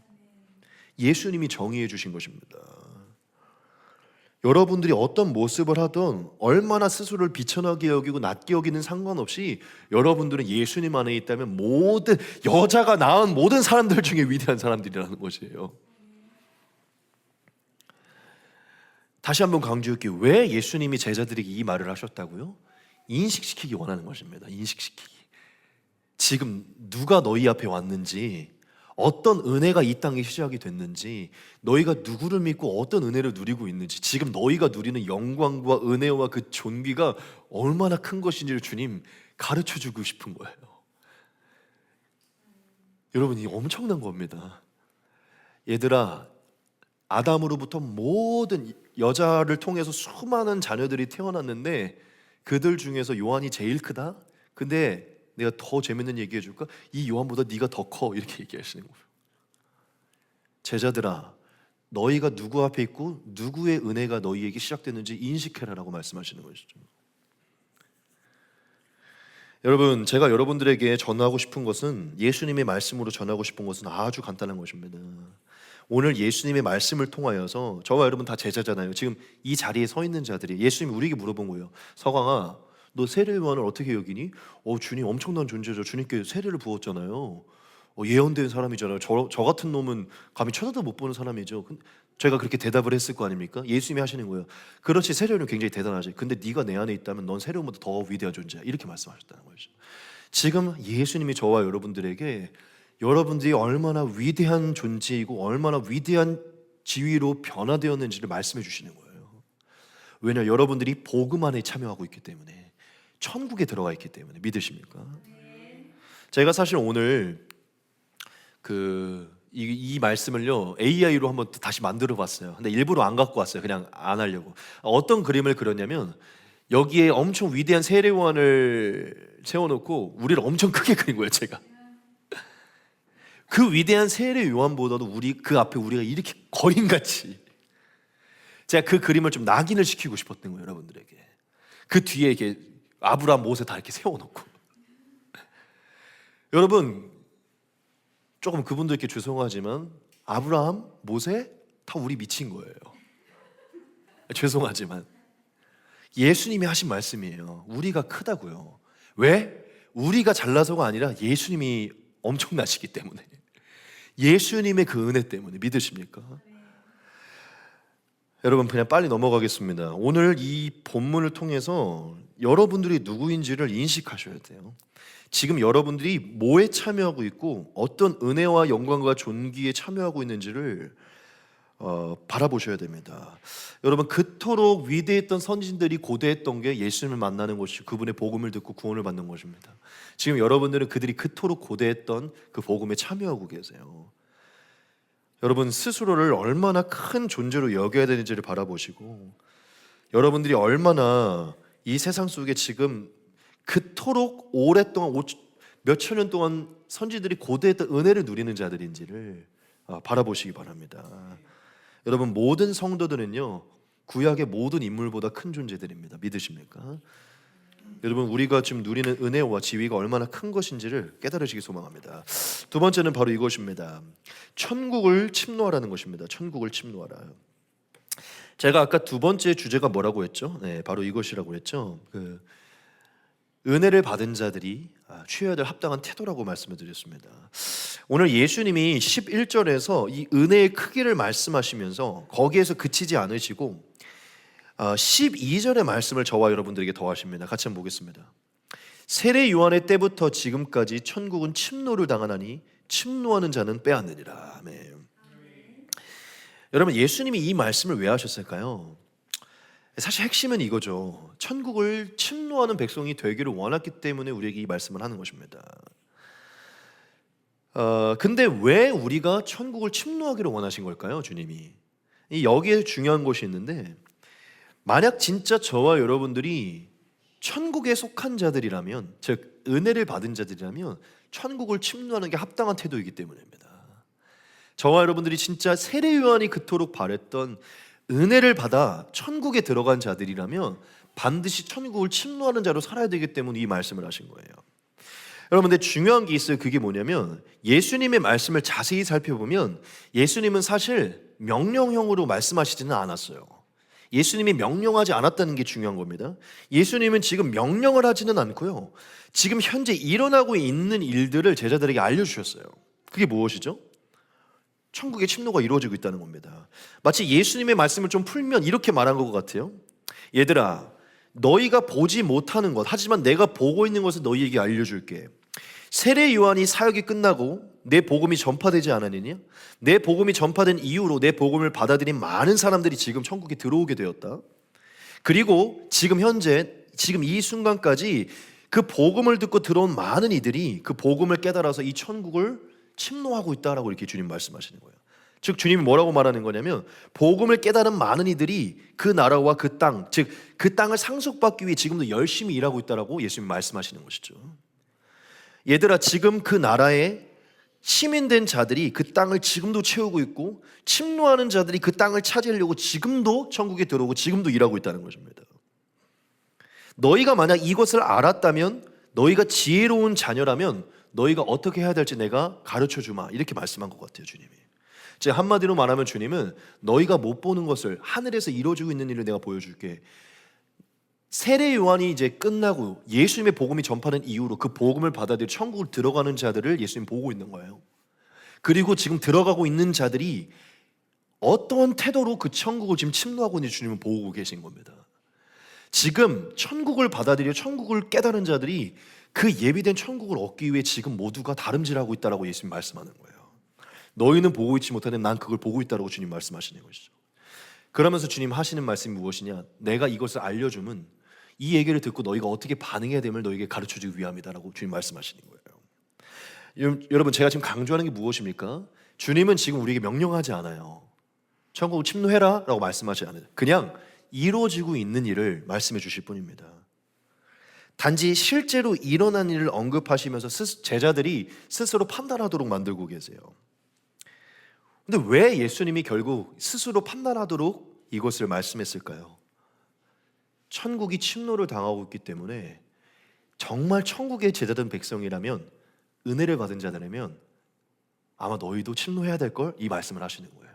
예수님이 정의해 주신 것입니다. 여러분들이 어떤 모습을 하든 얼마나 스스로를 비천하게 여기고 낮게 여기는 상관없이 여러분들은 예수님 안에 있다면 모든 여자가 낳은 모든 사람들 중에 위대한 사람들이라는 것이에요. 다시 한번 강조할게요. 왜 예수님이 제자들에게 이 말을 하셨다고요? 인식시키기 원하는 것입니다. 인식시키기. 지금 누가 너희 앞에 왔는지, 어떤 은혜가 이 땅에 시작이 됐는지, 너희가 누구를 믿고 어떤 은혜를 누리고 있는지, 지금 너희가 누리는 영광과 은혜와 그 존귀가 얼마나 큰 것인지를 주님 가르쳐주고 싶은 거예요. 여러분, 이 엄청난 겁니다. 얘들아, 아담으로부터 모든 여자를 통해서 수많은 자녀들이 태어났는데 그들 중에서 요한이 제일 크다? 근데 내가 더 재밌는 얘기 해줄까? 이 요한보다 네가 더 커. 이렇게 얘기하시는 거예요. 제자들아, 너희가 누구 앞에 있고 누구의 은혜가 너희에게 시작됐는지 인식해라라고 말씀하시는 것이죠. 여러분, 제가 여러분들에게 전하고 싶은 것은, 예수님의 말씀으로 전하고 싶은 것은 아주 간단한 것입니다. 오늘 예수님의 말씀을 통하여서 저와 여러분 다 제자잖아요. 지금 이 자리에 서 있는 자들이 예수님이 우리에게 물어본 거예요. 서강아, 너 세례 요한을 어떻게 여기니? 주님 엄청난 존재죠. 주님께 세례를 부었잖아요. 예언된 사람이잖아요. 저 같은 놈은 감히 쳐다도 못 보는 사람이죠. 제가 그렇게 대답을 했을 거 아닙니까? 예수님이 하시는 거예요. 그렇지, 세례는 굉장히 대단하지. 근데 네가 내 안에 있다면 넌 세례보다 더 위대한 존재야. 이렇게 말씀하셨다는 거죠. 지금 예수님이 저와 여러분들에게 여러분들이 얼마나 위대한 존재이고 얼마나 위대한 지위로 변화되었는지를 말씀해 주시는 거예요. 왜냐, 여러분들이 복음 안에 참여하고 있기 때문에, 천국에 들어가 있기 때문에. 믿으십니까? 제가 사실 오늘 이 말씀을요 AI로 한번 다시 만들어 봤어요. 근데 일부러 안 갖고 왔어요. 그냥 안 하려고. 어떤 그림을 그렸냐면, 여기에 엄청 위대한 세례요한을 세워놓고 우리를 엄청 크게 그린 거예요. 제가 그 위대한 세례 요한보다도 그 앞에 우리가 이렇게 거인같이, 제가 그 그림을 좀 낙인을 시키고 싶었던 거예요. 여러분들에게 그 뒤에 이렇게 아브라함, 모세 다 이렇게 세워놓고. 여러분, 조금 그분들께 죄송하지만 아브라함, 모세 다 우리 미친 거예요. 죄송하지만 예수님이 하신 말씀이에요. 우리가 크다고요. 왜? 우리가 잘나서가 아니라 예수님이 엄청나시기 때문에, 예수님의 그 은혜 때문에. 믿으십니까? 여러분, 그냥 빨리 넘어가겠습니다. 오늘 이 본문을 통해서 여러분들이 누구인지를 인식하셔야 돼요. 지금 여러분들이 뭐에 참여하고 있고 어떤 은혜와 영광과 존귀에 참여하고 있는지를 바라보셔야 됩니다. 여러분, 그토록 위대했던 선진들이 고대했던 게 예수님을 만나는 것이고 그분의 복음을 듣고 구원을 받는 것입니다. 지금 여러분들은 그들이 그토록 고대했던 그 복음에 참여하고 계세요. 여러분, 스스로를 얼마나 큰 존재로 여겨야 되는지를 바라보시고, 여러분들이 얼마나 이 세상 속에 지금 그토록 오랫동안 몇천 년 동안 선지들이 고대했던 은혜를 누리는 자들인지를 바라보시기 바랍니다. 여러분, 모든 성도들은요 구약의 모든 인물보다 큰 존재들입니다. 믿으십니까? 여러분, 우리가 지금 누리는 은혜와 지위가 얼마나 큰 것인지를 깨달으시기 소망합니다. 두 번째는 바로 이것입니다. 천국을 침노하라는 것입니다. 천국을 침노하라. 제가 아까 두 번째 주제가 뭐라고 했죠? 네, 바로 이것이라고 했죠. 은혜를 받은 자들이 취해야 될 합당한 태도라고 말씀을 드렸습니다. 오늘 예수님이 11절에서 이 은혜의 크기를 말씀하시면서 거기에서 그치지 않으시고 12절의 말씀을 저와 여러분들에게 더하십니다. 같이 한번 보겠습니다. 세례 요한의 때부터 지금까지 천국은 침노를 당하나니 침노하는 자는 빼앗느니라. 아멘. 여러분, 예수님이 이 말씀을 왜 하셨을까요? 사실 핵심은 이거죠. 천국을 침노하는 백성이 되기를 원했기 때문에 우리에게 이 말씀을 하는 것입니다. 근데 왜 우리가 천국을 침노하기를 원하신 걸까요? 주님이. 여기에 중요한 것이 있는데, 만약 진짜 저와 여러분들이 천국에 속한 자들이라면, 즉 은혜를 받은 자들이라면 천국을 침노하는 게 합당한 태도이기 때문입니다. 저와 여러분들이 진짜 세례 요한이 그토록 바랬던 은혜를 받아 천국에 들어간 자들이라면 반드시 천국을 침노하는 자로 살아야 되기 때문에 이 말씀을 하신 거예요. 여러분, 근데 중요한 게 있어요. 그게 뭐냐면, 예수님의 말씀을 자세히 살펴보면 예수님은 사실 명령형으로 말씀하시지는 않았어요. 예수님이 명령하지 않았다는 게 중요한 겁니다. 예수님은 지금 명령을 하지는 않고요, 지금 현재 일어나고 있는 일들을 제자들에게 알려주셨어요. 그게 무엇이죠? 천국의 침노가 이루어지고 있다는 겁니다. 마치 예수님의 말씀을 좀 풀면 이렇게 말한 것 같아요. 얘들아, 너희가 보지 못하는 것, 하지만 내가 보고 있는 것을 너희에게 알려줄게. 세례 요한이 사역이 끝나고 내 복음이 전파되지 않았느냐? 내 복음이 전파된 이후로 내 복음을 받아들인 많은 사람들이 지금 천국에 들어오게 되었다. 그리고 지금 현재, 지금 이 순간까지 그 복음을 듣고 들어온 많은 이들이 그 복음을 깨달아서 이 천국을 침노하고 있다라고 이렇게 주님 말씀하시는 거예요. 즉 주님이 뭐라고 말하는 거냐면, 복음을 깨달은 많은 이들이 그 나라와 그 땅, 즉 그 땅을 상속받기 위해 지금도 열심히 일하고 있다라고 예수님이 말씀하시는 것이죠. 얘들아, 지금 그 나라에 시민된 자들이 그 땅을 지금도 채우고 있고, 침노하는 자들이 그 땅을 차지하려고 지금도 천국에 들어오고 지금도 일하고 있다는 것입니다. 너희가 만약 이것을 알았다면, 너희가 지혜로운 자녀라면 너희가 어떻게 해야 될지 내가 가르쳐 주마, 이렇게 말씀한 것 같아요, 주님이. 제 한마디로 말하면 주님은 너희가 못 보는 것을, 하늘에서 이루어지고 있는 일을 내가 보여줄게. 세례 요한이 이제 끝나고 예수님의 복음이 전파된 이후로 그 복음을 받아들여 천국을 들어가는 자들을 예수님 보고 있는 거예요. 그리고 지금 들어가고 있는 자들이 어떤 태도로 그 천국을 지금 침노하고 있는지 주님은 보고 계신 겁니다. 지금 천국을 받아들여 천국을 깨달은 자들이 그 예비된 천국을 얻기 위해 지금 모두가 다름질하고 있다라고 예수님 말씀하는 거예요. 너희는 보고 있지 못하는데 난 그걸 보고 있다라고 주님 말씀하시는 것이죠. 그러면서 주님 하시는 말씀이 무엇이냐? 내가 이것을 알려주면 이 얘기를 듣고 너희가 어떻게 반응해야 됨을 너희에게 가르쳐주기 위함이다라고 주님 말씀하시는 거예요. 여러분, 제가 지금 강조하는 게 무엇입니까? 주님은 지금 우리에게 명령하지 않아요. 천국을 침노해라 라고 말씀하지 않아요. 그냥 이루어지고 있는 일을 말씀해 주실 뿐입니다. 단지 실제로 일어난 일을 언급하시면서 제자들이 스스로 판단하도록 만들고 계세요. 근데 왜 예수님이 결국 스스로 판단하도록 이것을 말씀했을까요? 천국이 침노를 당하고 있기 때문에, 정말 천국의 제자된 백성이라면, 은혜를 받은 자들이라면 아마 너희도 침노해야 될걸, 이 말씀을 하시는 거예요.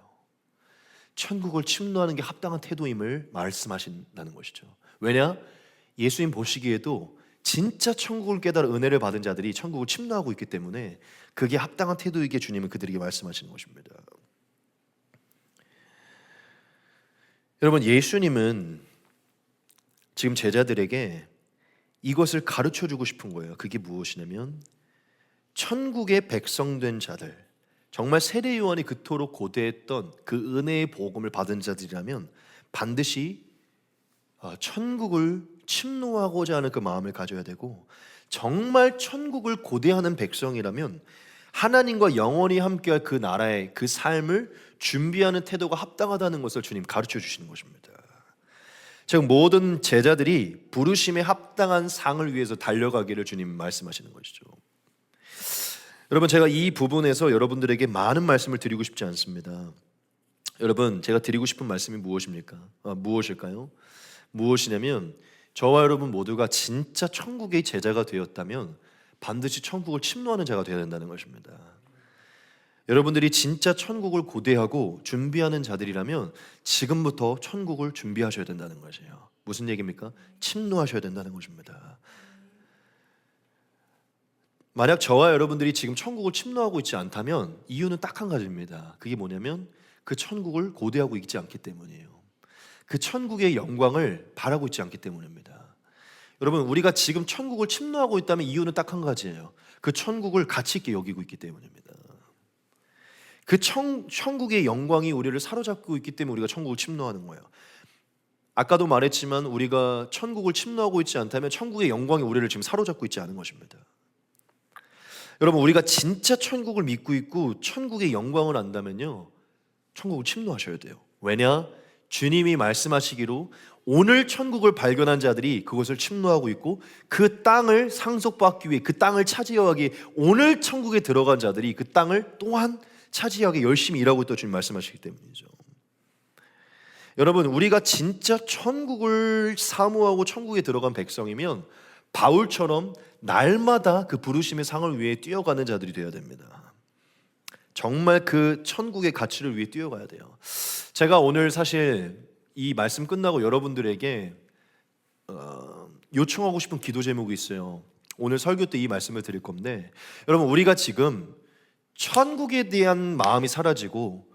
천국을 침노하는 게 합당한 태도임을 말씀하신다는 것이죠. 왜냐? 예수님 보시기에도 진짜 천국을 깨달아 은혜를 받은 자들이 천국을 침노하고 있기 때문에 그게 합당한 태도이기에 주님은 그들에게 말씀하시는 것입니다. 여러분, 예수님은 지금 제자들에게 이것을 가르쳐주고 싶은 거예요. 그게 무엇이냐면, 천국의 백성된 자들, 정말 세례 요한이 그토록 고대했던 그 은혜의 복음을 받은 자들이라면 반드시 천국을 침노하고자 하는 그 마음을 가져야 되고, 정말 천국을 고대하는 백성이라면 하나님과 영원히 함께할 그 나라의 그 삶을 준비하는 태도가 합당하다는 것을 주님 가르쳐 주시는 것입니다. 즉 모든 제자들이 부르심에 합당한 상을 위해서 달려가기를 주님 말씀하시는 것이죠. 여러분, 제가 이 부분에서 여러분들에게 많은 말씀을 드리고 싶지 않습니다. 여러분, 제가 드리고 싶은 말씀이 무엇입니까? 무엇일까요? 무엇이냐면, 저와 여러분 모두가 진짜 천국의 제자가 되었다면 반드시 천국을 침노하는 자가 되어야 된다는 것입니다. 여러분들이 진짜 천국을 고대하고 준비하는 자들이라면 지금부터 천국을 준비하셔야 된다는 것이에요. 무슨 얘기입니까? 침노하셔야 된다는 것입니다. 만약 저와 여러분들이 지금 천국을 침노하고 있지 않다면 이유는 딱 한 가지입니다. 그게 뭐냐면 그 천국을 고대하고 있지 않기 때문이에요. 그 천국의 영광을 바라고 있지 않기 때문입니다. 여러분, 우리가 지금 천국을 침노하고 있다면 이유는 딱 한 가지예요. 그 천국을 가치 있게 여기고 있기 때문입니다. 그 천국의 영광이 우리를 사로잡고 있기 때문에 우리가 천국을 침노하는 거예요. 아까도 말했지만 우리가 천국을 침노하고 있지 않다면 천국의 영광이 우리를 지금 사로잡고 있지 않은 것입니다. 여러분, 우리가 진짜 천국을 믿고 있고 천국의 영광을 안다면요, 천국을 침노하셔야 돼요. 왜냐? 주님이 말씀하시기로 오늘 천국을 발견한 자들이 그것을 침노하고 있고, 그 땅을 상속받기 위해, 그 땅을 차지하기 위해 오늘 천국에 들어간 자들이 그 땅을 또한 차지하기 열심히 일하고 있다고 주님 말씀하시기 때문이죠. 여러분, 우리가 진짜 천국을 사모하고 천국에 들어간 백성이면 바울처럼 날마다 그 부르심의 상을 위해 뛰어가는 자들이 되어야 됩니다. 정말 그 천국의 가치를 위해 뛰어가야 돼요. 제가 오늘 사실 이 말씀 끝나고 여러분들에게 요청하고 싶은 기도 제목이 있어요. 오늘 설교 때 이 말씀을 드릴 건데, 여러분, 우리가 지금 천국에 대한 마음이 사라지고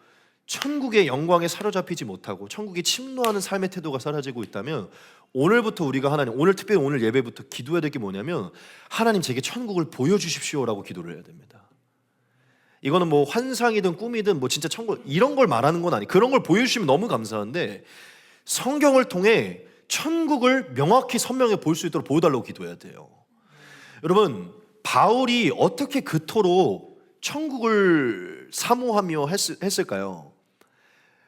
천국의 영광에 사로잡히지 못하고 천국에 침노하는 삶의 태도가 사라지고 있다면, 오늘부터 우리가 하나님, 오늘 특별히 오늘 예배부터 기도해야 될 게 뭐냐면, 하나님 제게 천국을 보여주십시오라고 기도를 해야 됩니다. 이거는 뭐 환상이든 꿈이든 뭐 진짜 천국 이런 걸 말하는 건 아니, 그런 걸 보여주시면 너무 감사한데, 성경을 통해 천국을 명확히 선명히 볼 수 있도록 보여달라고 기도해야 돼요. 여러분, 바울이 어떻게 그토록 천국을 사모하며 했을까요?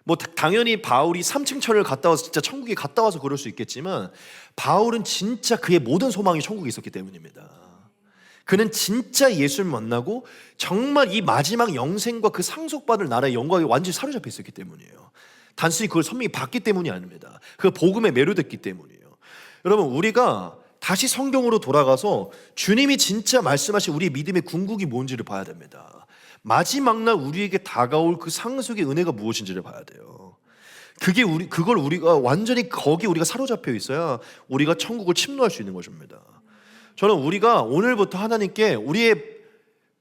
뭐 당연히 바울이 3층 천을 갔다 와서 진짜 천국에 갔다 와서 그럴 수 있겠지만, 바울은 진짜 그의 모든 소망이 천국에 있었기 때문입니다. 그는 진짜 예수를 만나고 정말 이 마지막 영생과 그 상속받을 나라의 영광에 완전히 사로잡혀 있었기 때문이에요. 단순히 그걸 선명히 봤기 때문이 아닙니다. 그 복음에 매료됐기 때문이에요. 여러분, 우리가 다시 성경으로 돌아가서 주님이 진짜 말씀하신 우리 믿음의 궁극이 뭔지를 봐야 됩니다. 마지막 날 우리에게 다가올 그 상속의 은혜가 무엇인지를 봐야 돼요. 그걸 우리가 완전히 거기 우리가 사로잡혀 있어야 우리가 천국을 침노할 수 있는 것입니다. 저는 우리가 오늘부터 하나님께 우리의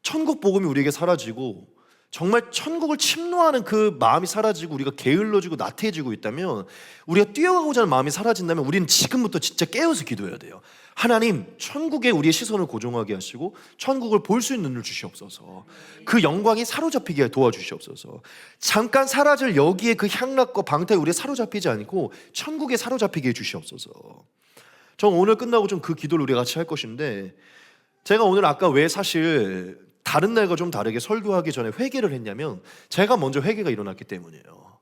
천국 복음이 우리에게 사라지고 정말 천국을 침노하는 그 마음이 사라지고 우리가 게을러지고 나태해지고 있다면, 우리가 뛰어가고자 하는 마음이 사라진다면 우리는 지금부터 진짜 깨어서 기도해야 돼요. 하나님, 천국에 우리의 시선을 고정하게 하시고 천국을 볼 수 있는 눈을 주시옵소서. 그 영광이 사로잡히게 도와주시옵소서. 잠깐 사라질 여기에 그 향락과 방탕이 우리에 사로잡히지 않고 천국에 사로잡히게 해주시옵소서. 전 오늘 끝나고 좀 그 기도를 우리가 같이 할 것인데, 제가 오늘 아까 왜 사실 다른 날과 좀 다르게 설교하기 전에 회개를 했냐면, 제가 먼저 회개가 일어났기 때문이에요.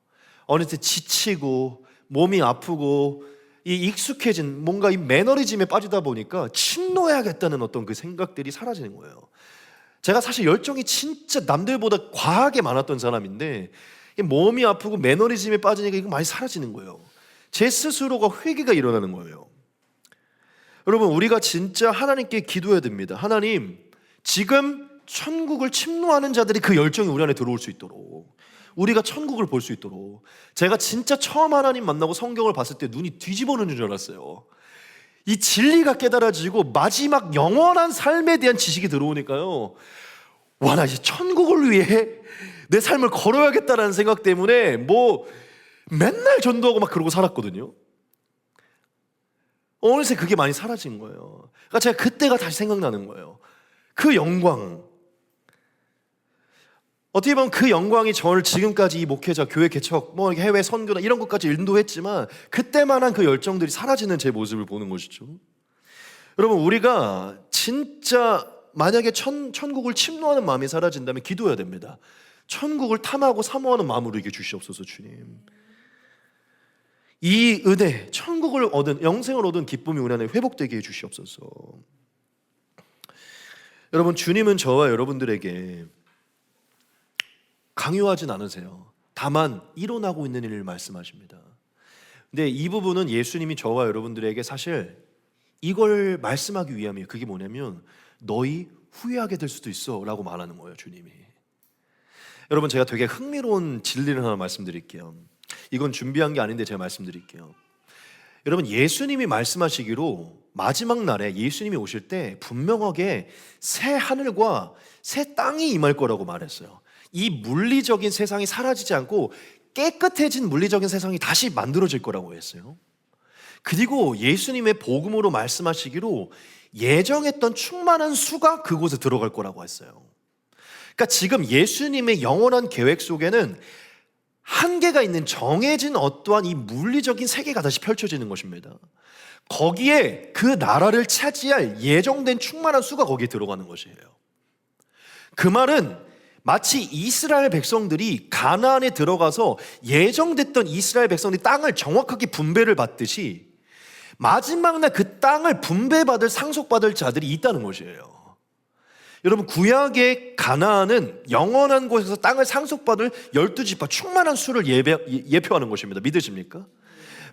어느새 지치고 몸이 아프고 이 익숙해진 뭔가 이 매너리즘에 빠지다 보니까 침노해야겠다는 어떤 그 생각들이 사라지는 거예요. 제가 사실 열정이 진짜 남들보다 과하게 많았던 사람인데, 몸이 아프고 매너리즘에 빠지니까 이거 많이 사라지는 거예요. 제 스스로가 회개가 일어나는 거예요. 여러분, 우리가 진짜 하나님께 기도해야 됩니다. 하나님, 지금 천국을 침노하는 자들이 그 열정이 우리 안에 들어올 수 있도록, 우리가 천국을 볼 수 있도록. 제가 진짜 처음 하나님 만나고 성경을 봤을 때 눈이 뒤집어지는 줄 알았어요. 이 진리가 깨달아지고 마지막 영원한 삶에 대한 지식이 들어오니까요, 와, 나 이제 천국을 위해 내 삶을 걸어야겠다라는 생각 때문에 뭐 맨날 전도하고 막 그러고 살았거든요. 어느새 그게 많이 사라진 거예요. 그러니까 제가 그때가 다시 생각나는 거예요. 그 영광, 어떻게 보면 그 영광이 저를 지금까지 이 목회자, 교회 개척, 뭐 해외 선교나 이런 것까지 인도했지만, 그때만한 그 열정들이 사라지는 제 모습을 보는 것이죠. 여러분, 우리가 진짜 만약에 천국을 침노하는 마음이 사라진다면 기도해야 됩니다. 천국을 탐하고 사모하는 마음으로 이게 주시옵소서. 주님, 이 은혜, 천국을 얻은, 영생을 얻은 기쁨이 우리 안에 회복되게 해주시옵소서. 여러분, 주님은 저와 여러분들에게 강요하진 않으세요. 다만 일어나고 있는 일을 말씀하십니다. 근데 이 부분은 예수님이 저와 여러분들에게 사실 이걸 말씀하기 위함이에요. 그게 뭐냐면, 너희 후회하게 될 수도 있어 라고 말하는 거예요, 주님이. 여러분, 제가 되게 흥미로운 진리를 하나 말씀드릴게요. 이건 준비한 게 아닌데 제가 말씀드릴게요. 여러분, 예수님이 말씀하시기로 마지막 날에 예수님이 오실 때 분명하게 새 하늘과 새 땅이 임할 거라고 말했어요. 이 물리적인 세상이 사라지지 않고 깨끗해진 물리적인 세상이 다시 만들어질 거라고 했어요. 그리고 예수님의 복음으로 말씀하시기로 예정했던 충만한 수가 그곳에 들어갈 거라고 했어요. 그러니까 지금 예수님의 영원한 계획 속에는 한계가 있는 정해진 어떠한 이 물리적인 세계가 다시 펼쳐지는 것입니다. 거기에 그 나라를 차지할 예정된 충만한 수가 거기에 들어가는 것이에요. 그 말은 마치 이스라엘 백성들이 가나안에 들어가서 예정됐던 이스라엘 백성들이 땅을 정확하게 분배를 받듯이, 마지막 날 그 땅을 분배받을, 상속받을 자들이 있다는 것이에요. 여러분, 구약의 가나안은 영원한 곳에서 땅을 상속받을 12지파 충만한 수를 예표하는 것입니다. 믿으십니까?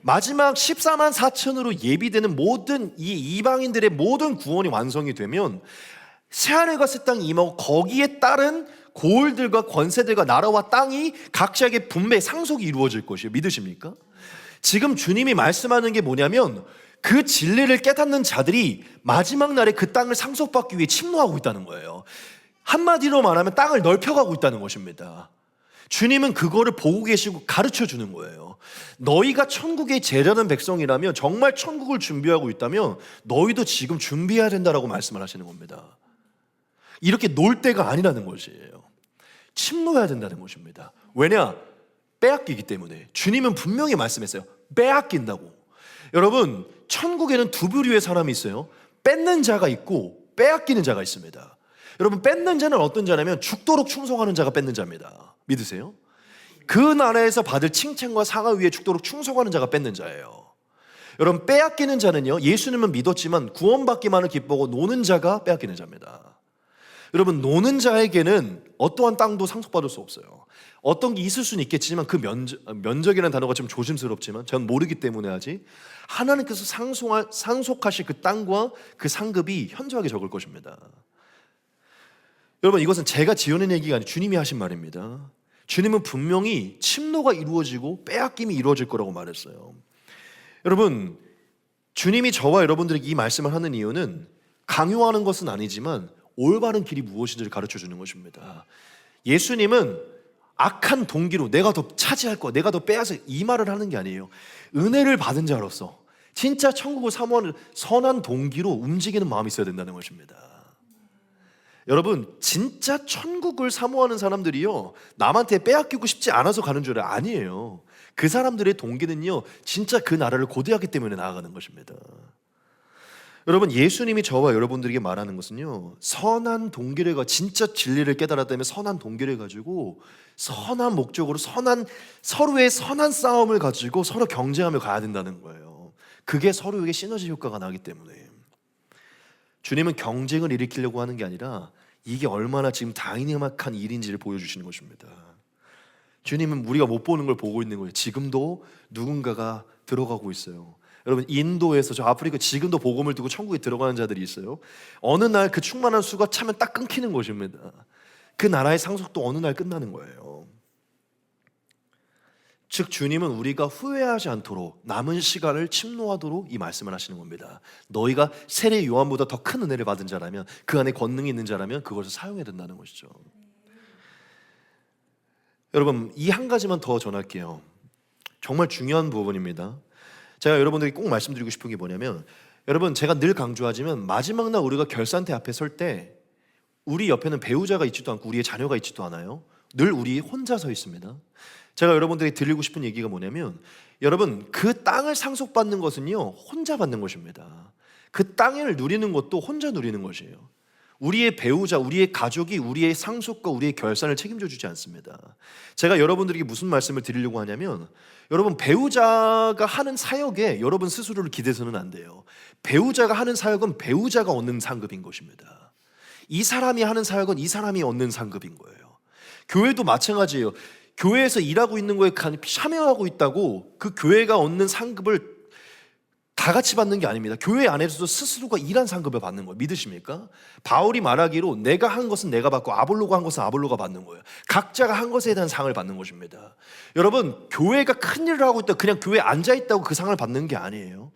마지막 14만 4천으로 예비되는 모든 이 이방인들의 모든 구원이 완성이 되면 새하늘과 새 땅이 임하고 거기에 따른 고을들과 권세들과 나라와 땅이 각자에게 분배, 상속이 이루어질 것이에요. 믿으십니까? 지금 주님이 말씀하는 게 뭐냐면 그 진리를 깨닫는 자들이 마지막 날에 그 땅을 상속받기 위해 침노하고 있다는 거예요. 한마디로 말하면 땅을 넓혀가고 있다는 것입니다. 주님은 그거를 보고 계시고 가르쳐 주는 거예요. 너희가 천국의 제자된 백성이라면, 정말 천국을 준비하고 있다면 너희도 지금 준비해야 된다라고 말씀을 하시는 겁니다. 이렇게 놀 때가 아니라는 것이에요. 침노해야 된다는 것입니다. 왜냐? 빼앗기기 때문에. 주님은 분명히 말씀했어요. 빼앗긴다고. 여러분, 천국에는 두 부류의 사람이 있어요. 뺏는 자가 있고 빼앗기는 자가 있습니다. 여러분, 뺏는 자는 어떤 자냐면 죽도록 충성하는 자가 뺏는 자입니다. 믿으세요? 그 나라에서 받을 칭찬과 상하 위에 죽도록 충성하는 자가 뺏는 자예요. 여러분, 빼앗기는 자는요, 예수님은 믿었지만 구원받기만을 기뻐하고 노는 자가 빼앗기는 자입니다. 여러분, 노는 자에게는 어떠한 땅도 상속받을 수 없어요. 어떤 게 있을 수는 있겠지만 그 면적이라는 단어가 좀 조심스럽지만 전 모르기 때문에 하지, 하나님께서 상속하실 그 땅과 그 상급이 현저하게 적을 것입니다. 여러분, 이것은 제가 지어낸 얘기가 아니라 주님이 하신 말입니다. 주님은 분명히 침노가 이루어지고 빼앗김이 이루어질 거라고 말했어요. 여러분, 주님이 저와 여러분들에게 이 말씀을 하는 이유는 강요하는 것은 아니지만 올바른 길이 무엇인지를 가르쳐 주는 것입니다. 예수님은 악한 동기로 내가 더 차지할 거야, 내가 더 빼앗아, 이 말을 하는 게 아니에요. 은혜를 받은 자로서 진짜 천국을 사모하는 선한 동기로 움직이는 마음이 있어야 된다는 것입니다. 여러분, 진짜 천국을 사모하는 사람들이요, 남한테 빼앗기고 싶지 않아서 가는 줄 아니에요. 그 사람들의 동기는요, 진짜 그 나라를 고대하기 때문에 나아가는 것입니다. 여러분, 예수님이 저와 여러분들에게 말하는 것은요, 선한 동기를 가지고, 진짜 진리를 깨달았다면 선한 동기를 가지고 선한 목적으로 서로의 선한 싸움을 가지고 서로 경쟁하며 가야 된다는 거예요. 그게 서로에게 시너지 효과가 나기 때문에. 주님은 경쟁을 일으키려고 하는 게 아니라 이게 얼마나 지금 다이내믹한 일인지를 보여주시는 것입니다. 주님은 우리가 못 보는 걸 보고 있는 거예요. 지금도 누군가가 들어가고 있어요. 여러분, 인도에서, 저 아프리카 지금도 복음을 듣고 천국에 들어가는 자들이 있어요. 어느 날 그 충만한 수가 차면 딱 끊기는 것입니다. 그 나라의 상속도 어느 날 끝나는 거예요. 즉, 주님은 우리가 후회하지 않도록 남은 시간을 침노하도록 이 말씀을 하시는 겁니다. 너희가 세례 요한보다 더 큰 은혜를 받은 자라면, 그 안에 권능이 있는 자라면 그것을 사용해야 된다는 것이죠. 여러분, 이 한 가지만 더 전할게요. 정말 중요한 부분입니다. 제가 여러분들에게 꼭 말씀드리고 싶은 게 뭐냐면, 여러분, 제가 늘 강조하지만 마지막 날 우리가 결산대 앞에 설 때 우리 옆에는 배우자가 있지도 않고 우리의 자녀가 있지도 않아요. 늘 우리 혼자 서 있습니다. 제가 여러분들에게 드리고 싶은 얘기가 뭐냐면, 여러분, 그 땅을 상속받는 것은요, 혼자 받는 것입니다. 그 땅을 누리는 것도 혼자 누리는 것이에요. 우리의 배우자, 우리의 가족이 우리의 상속과 우리의 결산을 책임져 주지 않습니다. 제가 여러분들에게 무슨 말씀을 드리려고 하냐면, 여러분, 배우자가 하는 사역에 여러분 스스로를 기대서는 안 돼요. 배우자가 하는 사역은 배우자가 얻는 상급인 것입니다. 이 사람이 하는 사역은 이 사람이 얻는 상급인 거예요. 교회도 마찬가지예요. 교회에서 일하고 있는 거에 참여하고 있다고 그 교회가 얻는 상급을 다 같이 받는 게 아닙니다. 교회 안에서도 스스로가 일한 상급을 받는 거예요. 믿으십니까? 바울이 말하기로 내가 한 것은 내가 받고 아볼로가 한 것은 아볼로가 받는 거예요. 각자가 한 것에 대한 상을 받는 것입니다. 여러분, 교회가 큰 일을 하고 있다, 그냥 교회에 앉아있다고 그 상을 받는 게 아니에요.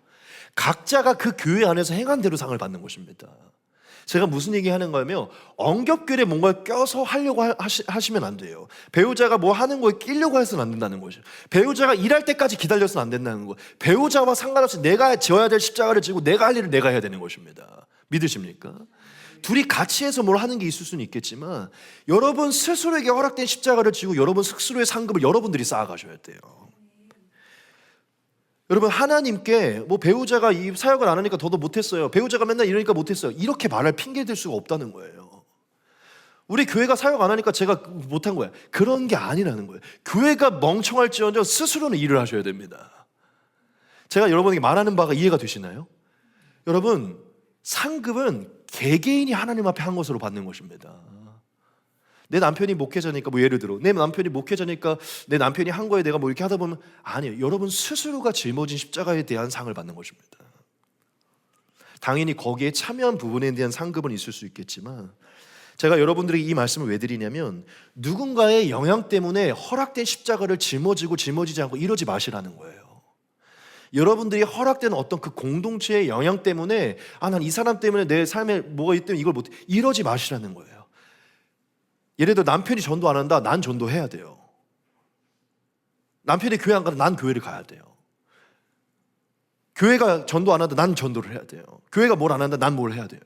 각자가 그 교회 안에서 행한 대로 상을 받는 것입니다. 제가 무슨 얘기 하는 거냐면, 엉겹결에 뭔가 껴서 하려고 하시면 안 돼요. 배우자가 뭐 하는 거에 끼려고 해서는 안 된다는 거죠. 배우자가 일할 때까지 기다려서는 안 된다는 거. 배우자와 상관없이 내가 지어야 될 십자가를 지고 내가 할 일을 내가 해야 되는 것입니다. 믿으십니까? 둘이 같이 해서 뭘 하는 게 있을 수는 있겠지만, 여러분 스스로에게 허락된 십자가를 지고 여러분 스스로의 상급을 여러분들이 쌓아가셔야 돼요. 여러분, 하나님께 뭐 배우자가 이 사역을 안 하니까 더도 못했어요, 배우자가 맨날 이러니까 못했어요, 이렇게 말할 핑계 댈 수가 없다는 거예요. 우리 교회가 사역 안 하니까 제가 못한 거야, 그런 게 아니라는 거예요. 교회가 멍청할지언정 스스로는 일을 하셔야 됩니다. 제가 여러분에게 말하는 바가 이해가 되시나요? 여러분, 상급은 개개인이 하나님 앞에 한 것으로 받는 것입니다. 내 남편이 목회자니까, 뭐 예를 들어 내 남편이 목회자니까 내 남편이 한 거에 내가 뭐 이렇게 하다 보면, 아니에요. 여러분 스스로가 짊어진 십자가에 대한 상을 받는 것입니다. 당연히 거기에 참여한 부분에 대한 상급은 있을 수 있겠지만, 제가 여러분들에게 이 말씀을 왜 드리냐면, 누군가의 영향 때문에 허락된 십자가를 짊어지고 짊어지지 않고 이러지 마시라는 거예요. 여러분들이 허락된 어떤 그 공동체의 영향 때문에 난 이 사람 때문에 내 삶에 뭐가 있기 때문에 이걸 못해, 이러지 마시라는 거예요. 예를 들어 남편이 전도 안 한다, 난 전도해야 돼요. 남편이 교회 안 가다 난 교회를 가야 돼요. 교회가 전도 안 한다, 난 전도를 해야 돼요. 교회가 뭘 안 한다, 난 뭘 해야 돼요.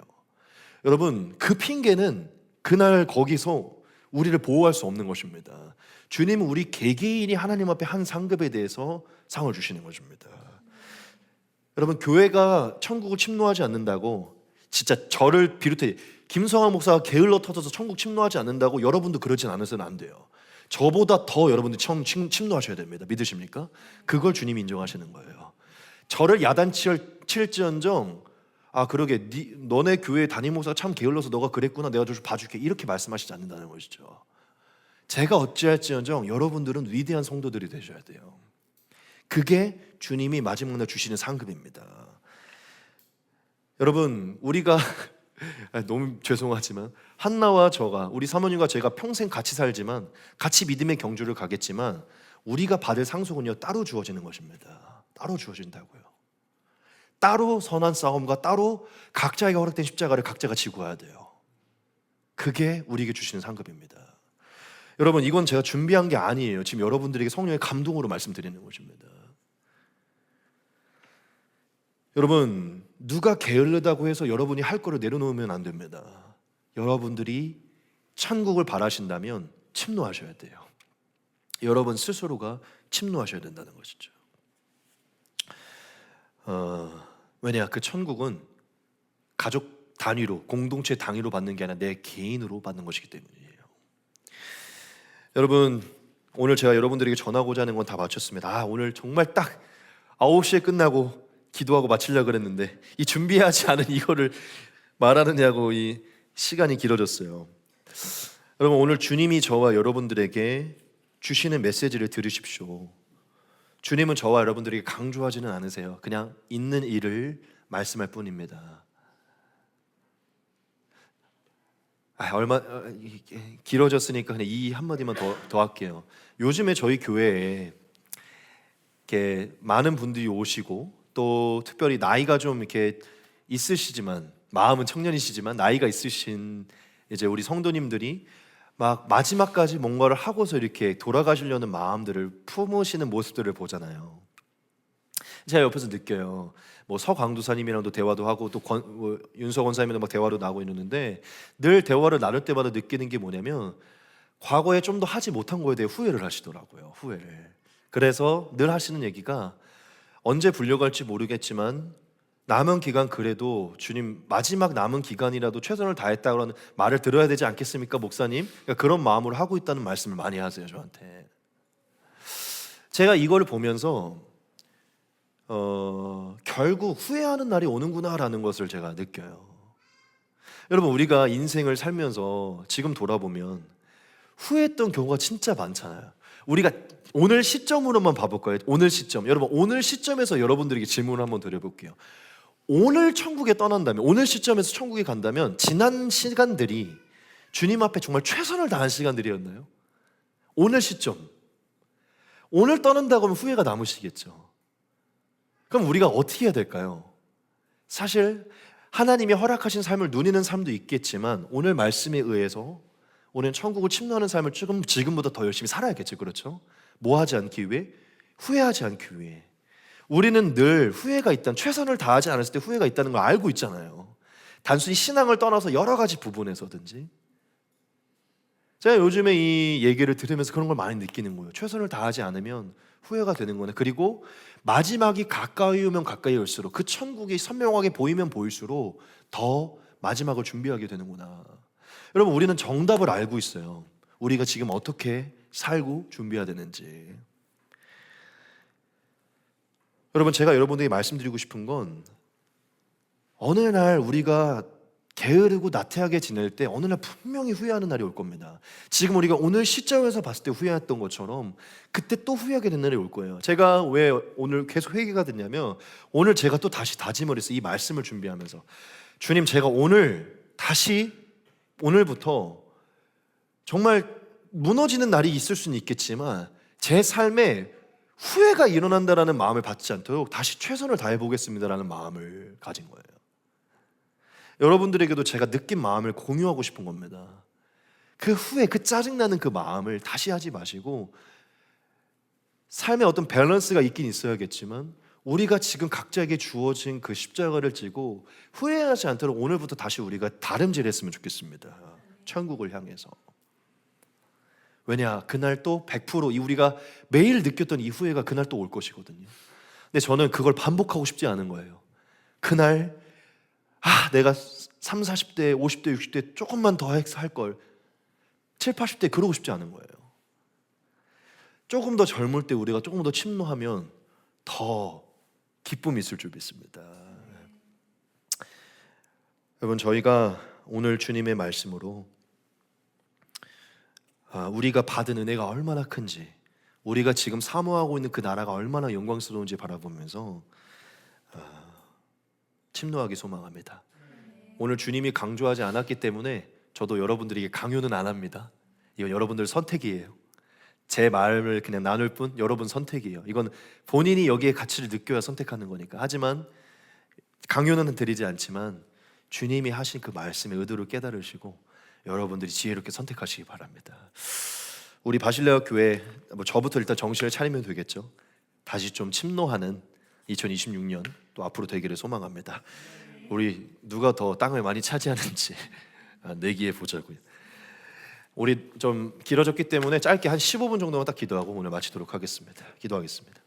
여러분, 그 핑계는 그날 거기서 우리를 보호할 수 없는 것입니다. 주님은 우리 개개인이 하나님 앞에 한 상급에 대해서 상을 주시는 것입니다. 여러분, 교회가 천국을 침노하지 않는다고, 진짜 저를 비롯해 김성환 목사가 게을러 터져서 천국 침노하지 않는다고 여러분도 그러진 않으셔는 안 돼요. 저보다 더 여러분들이 침노하셔야 됩니다. 믿으십니까? 그걸 주님이 인정하시는 거예요. 저를 야단칠지언정 그러게 너네 교회 담임 목사가 참 게을러서 너가 그랬구나, 내가 좀 봐줄게, 이렇게 말씀하시지 않는다는 것이죠. 제가 어찌할지언정 여러분들은 위대한 성도들이 되셔야 돼요. 그게 주님이 마지막 날 주시는 상급입니다. 여러분, 우리가 너무 죄송하지만 한나와 저가, 우리 사모님과 제가 평생 같이 살지만, 같이 믿음의 경주를 가겠지만, 우리가 받을 상속은요 따로 주어지는 것입니다. 따로 주어진다고요. 따로 선한 싸움과 따로 각자에게 허락된 십자가를 각자가 지고 와야 돼요. 그게 우리에게 주시는 상급입니다. 여러분, 이건 제가 준비한 게 아니에요. 지금 여러분들에게 성령의 감동으로 말씀드리는 것입니다. 여러분, 누가 게을르다고 해서 여러분이 할 거를 내려놓으면 안 됩니다. 여러분들이 천국을 바라신다면 침노하셔야 돼요. 여러분 스스로가 침노하셔야 된다는 것이죠. 왜냐, 그 천국은 가족 단위로, 공동체 단위로 받는 게 아니라 내 개인으로 받는 것이기 때문이에요. 여러분, 오늘 제가 여러분들에게 전하고자 하는 건 다 마쳤습니다. 오늘 정말 딱 9시에 끝나고 기도하고 마치려고 그랬는데 이 준비하지 않은 이거를 말하느냐고 이 시간이 길어졌어요. 여러분, 오늘 주님이 저와 여러분들에게 주시는 메시지를 들으십시오. 주님은 저와 여러분들에게 강조하지는 않으세요. 그냥 있는 일을 말씀할 뿐입니다. 얼마 길어졌으니까 그냥 이 한마디만 더 할게요. 요즘에 저희 교회에 이렇게 많은 분들이 오시고, 또 특별히 나이가 좀 이렇게 있으시지만, 마음은 청년이시지만 나이가 있으신 이제 우리 성도님들이 막 마지막까지 뭔가를 하고서 이렇게 돌아가시려는 마음들을 품으시는 모습들을 보잖아요. 제가 옆에서 느껴요. 뭐 서광두사님이랑도 대화도 하고, 또 윤서 권사님이랑 막 대화도 나고 이러는데, 늘 대화를 나눌 때마다 느끼는 게 뭐냐면 과거에 좀 더 하지 못한 거에 대해 후회를 하시더라고요. 후회를. 그래서 늘 하시는 얘기가, 언제 불려갈지 모르겠지만 남은 기간 그래도 주님 마지막 남은 기간이라도 최선을 다했다는 말을 들어야 되지 않겠습니까, 목사님? 그러니까 그런 마음으로 하고 있다는 말씀을 많이 하세요, 저한테. 제가 이걸 보면서 결국 후회하는 날이 오는구나라는 것을 제가 느껴요. 여러분, 우리가 인생을 살면서 지금 돌아보면 후회했던 경우가 진짜 많잖아요. 우리가 오늘 시점으로만 봐볼까요? 오늘 시점. 여러분, 오늘 시점에서 여러분들에게 질문을 한번 드려볼게요. 오늘 천국에 떠난다면, 오늘 시점에서 천국에 간다면 지난 시간들이 주님 앞에 정말 최선을 다한 시간들이었나요? 오늘 시점. 오늘 떠난다고 하면 후회가 남으시겠죠. 그럼 우리가 어떻게 해야 될까요? 사실 하나님이 허락하신 삶을 누리는 삶도 있겠지만, 오늘 말씀에 의해서 오늘 천국을 침노하는 삶을 지금보다 더 열심히 살아야겠죠. 그렇죠? 뭐 하지 않기 위해? 후회하지 않기 위해. 우리는 늘 후회가 있다는, 최선을 다하지 않았을 때 후회가 있다는 걸 알고 있잖아요. 단순히 신앙을 떠나서 여러 가지 부분에서든지. 제가 요즘에 이 얘기를 들으면서 그런 걸 많이 느끼는 거예요. 최선을 다하지 않으면 후회가 되는 거네. 그리고 마지막이 가까이 오면 가까이 올수록, 그 천국이 선명하게 보이면 보일수록 더 마지막을 준비하게 되는구나. 여러분, 우리는 정답을 알고 있어요. 우리가 지금 어떻게 살고 준비해야 되는지. 여러분, 제가 여러분들에게 말씀드리고 싶은 건, 어느 날 우리가 게으르고 나태하게 지낼 때 어느 날 분명히 후회하는 날이 올 겁니다. 지금 우리가 오늘 시점에서 봤을 때 후회했던 것처럼 그때 또 후회하게 된 날이 올 거예요. 제가 왜 오늘 계속 회개가 됐냐면, 오늘 제가 또 다시 다짐을 했어요. 이 말씀을 준비하면서, 주님, 제가 오늘부터 정말 무너지는 날이 있을 수는 있겠지만 제 삶에 후회가 일어난다라는 마음을 받지 않도록 다시 최선을 다해 보겠습니다라는 마음을 가진 거예요. 여러분들에게도 제가 느낀 마음을 공유하고 싶은 겁니다. 그 후회, 그 짜증나는 그 마음을 다시 하지 마시고, 삶에 어떤 밸런스가 있긴 있어야겠지만 우리가 지금 각자에게 주어진 그 십자가를 지고 후회하지 않도록 오늘부터 다시 우리가 다름질했으면 좋겠습니다. 천국을 향해서. 왜냐, 그날 또 100% 우리가 매일 느꼈던 이 후회가 그날 또 올 것이거든요. 근데 저는 그걸 반복하고 싶지 않은 거예요. 그날 내가 30, 40대, 50대, 60대 조금만 더 할 걸, 7, 80대 그러고 싶지 않은 거예요. 조금 더 젊을 때 우리가 조금 더 침노하면 더 기쁨이 있을 줄 믿습니다. 여러분, 저희가 오늘 주님의 말씀으로 우리가 받은 은혜가 얼마나 큰지, 우리가 지금 사모하고 있는 그 나라가 얼마나 영광스러운지 바라보면서 침노하기 소망합니다. 오늘 주님이 강조하지 않았기 때문에 저도 여러분들에게 강요는 안 합니다. 이건 여러분들 선택이에요. 제 말을 그냥 나눌 뿐 여러분 선택이에요. 이건 본인이 여기에 가치를 느껴야 선택하는 거니까. 하지만 강요는 드리지 않지만 주님이 하신 그 말씀의 의도를 깨달으시고 여러분들이 지혜롭게 선택하시기 바랍니다. 우리 바실레아 교회, 저부터 일단 정신을 차리면 되겠죠. 다시 좀 침노하는 2026년 또 앞으로 되기를 소망합니다. 우리 누가 더 땅을 많이 차지하는지 내기해 보자고요. 우리 좀 길어졌기 때문에 짧게 한 15분 정도만 딱 기도하고 오늘 마치도록 하겠습니다. 기도하겠습니다.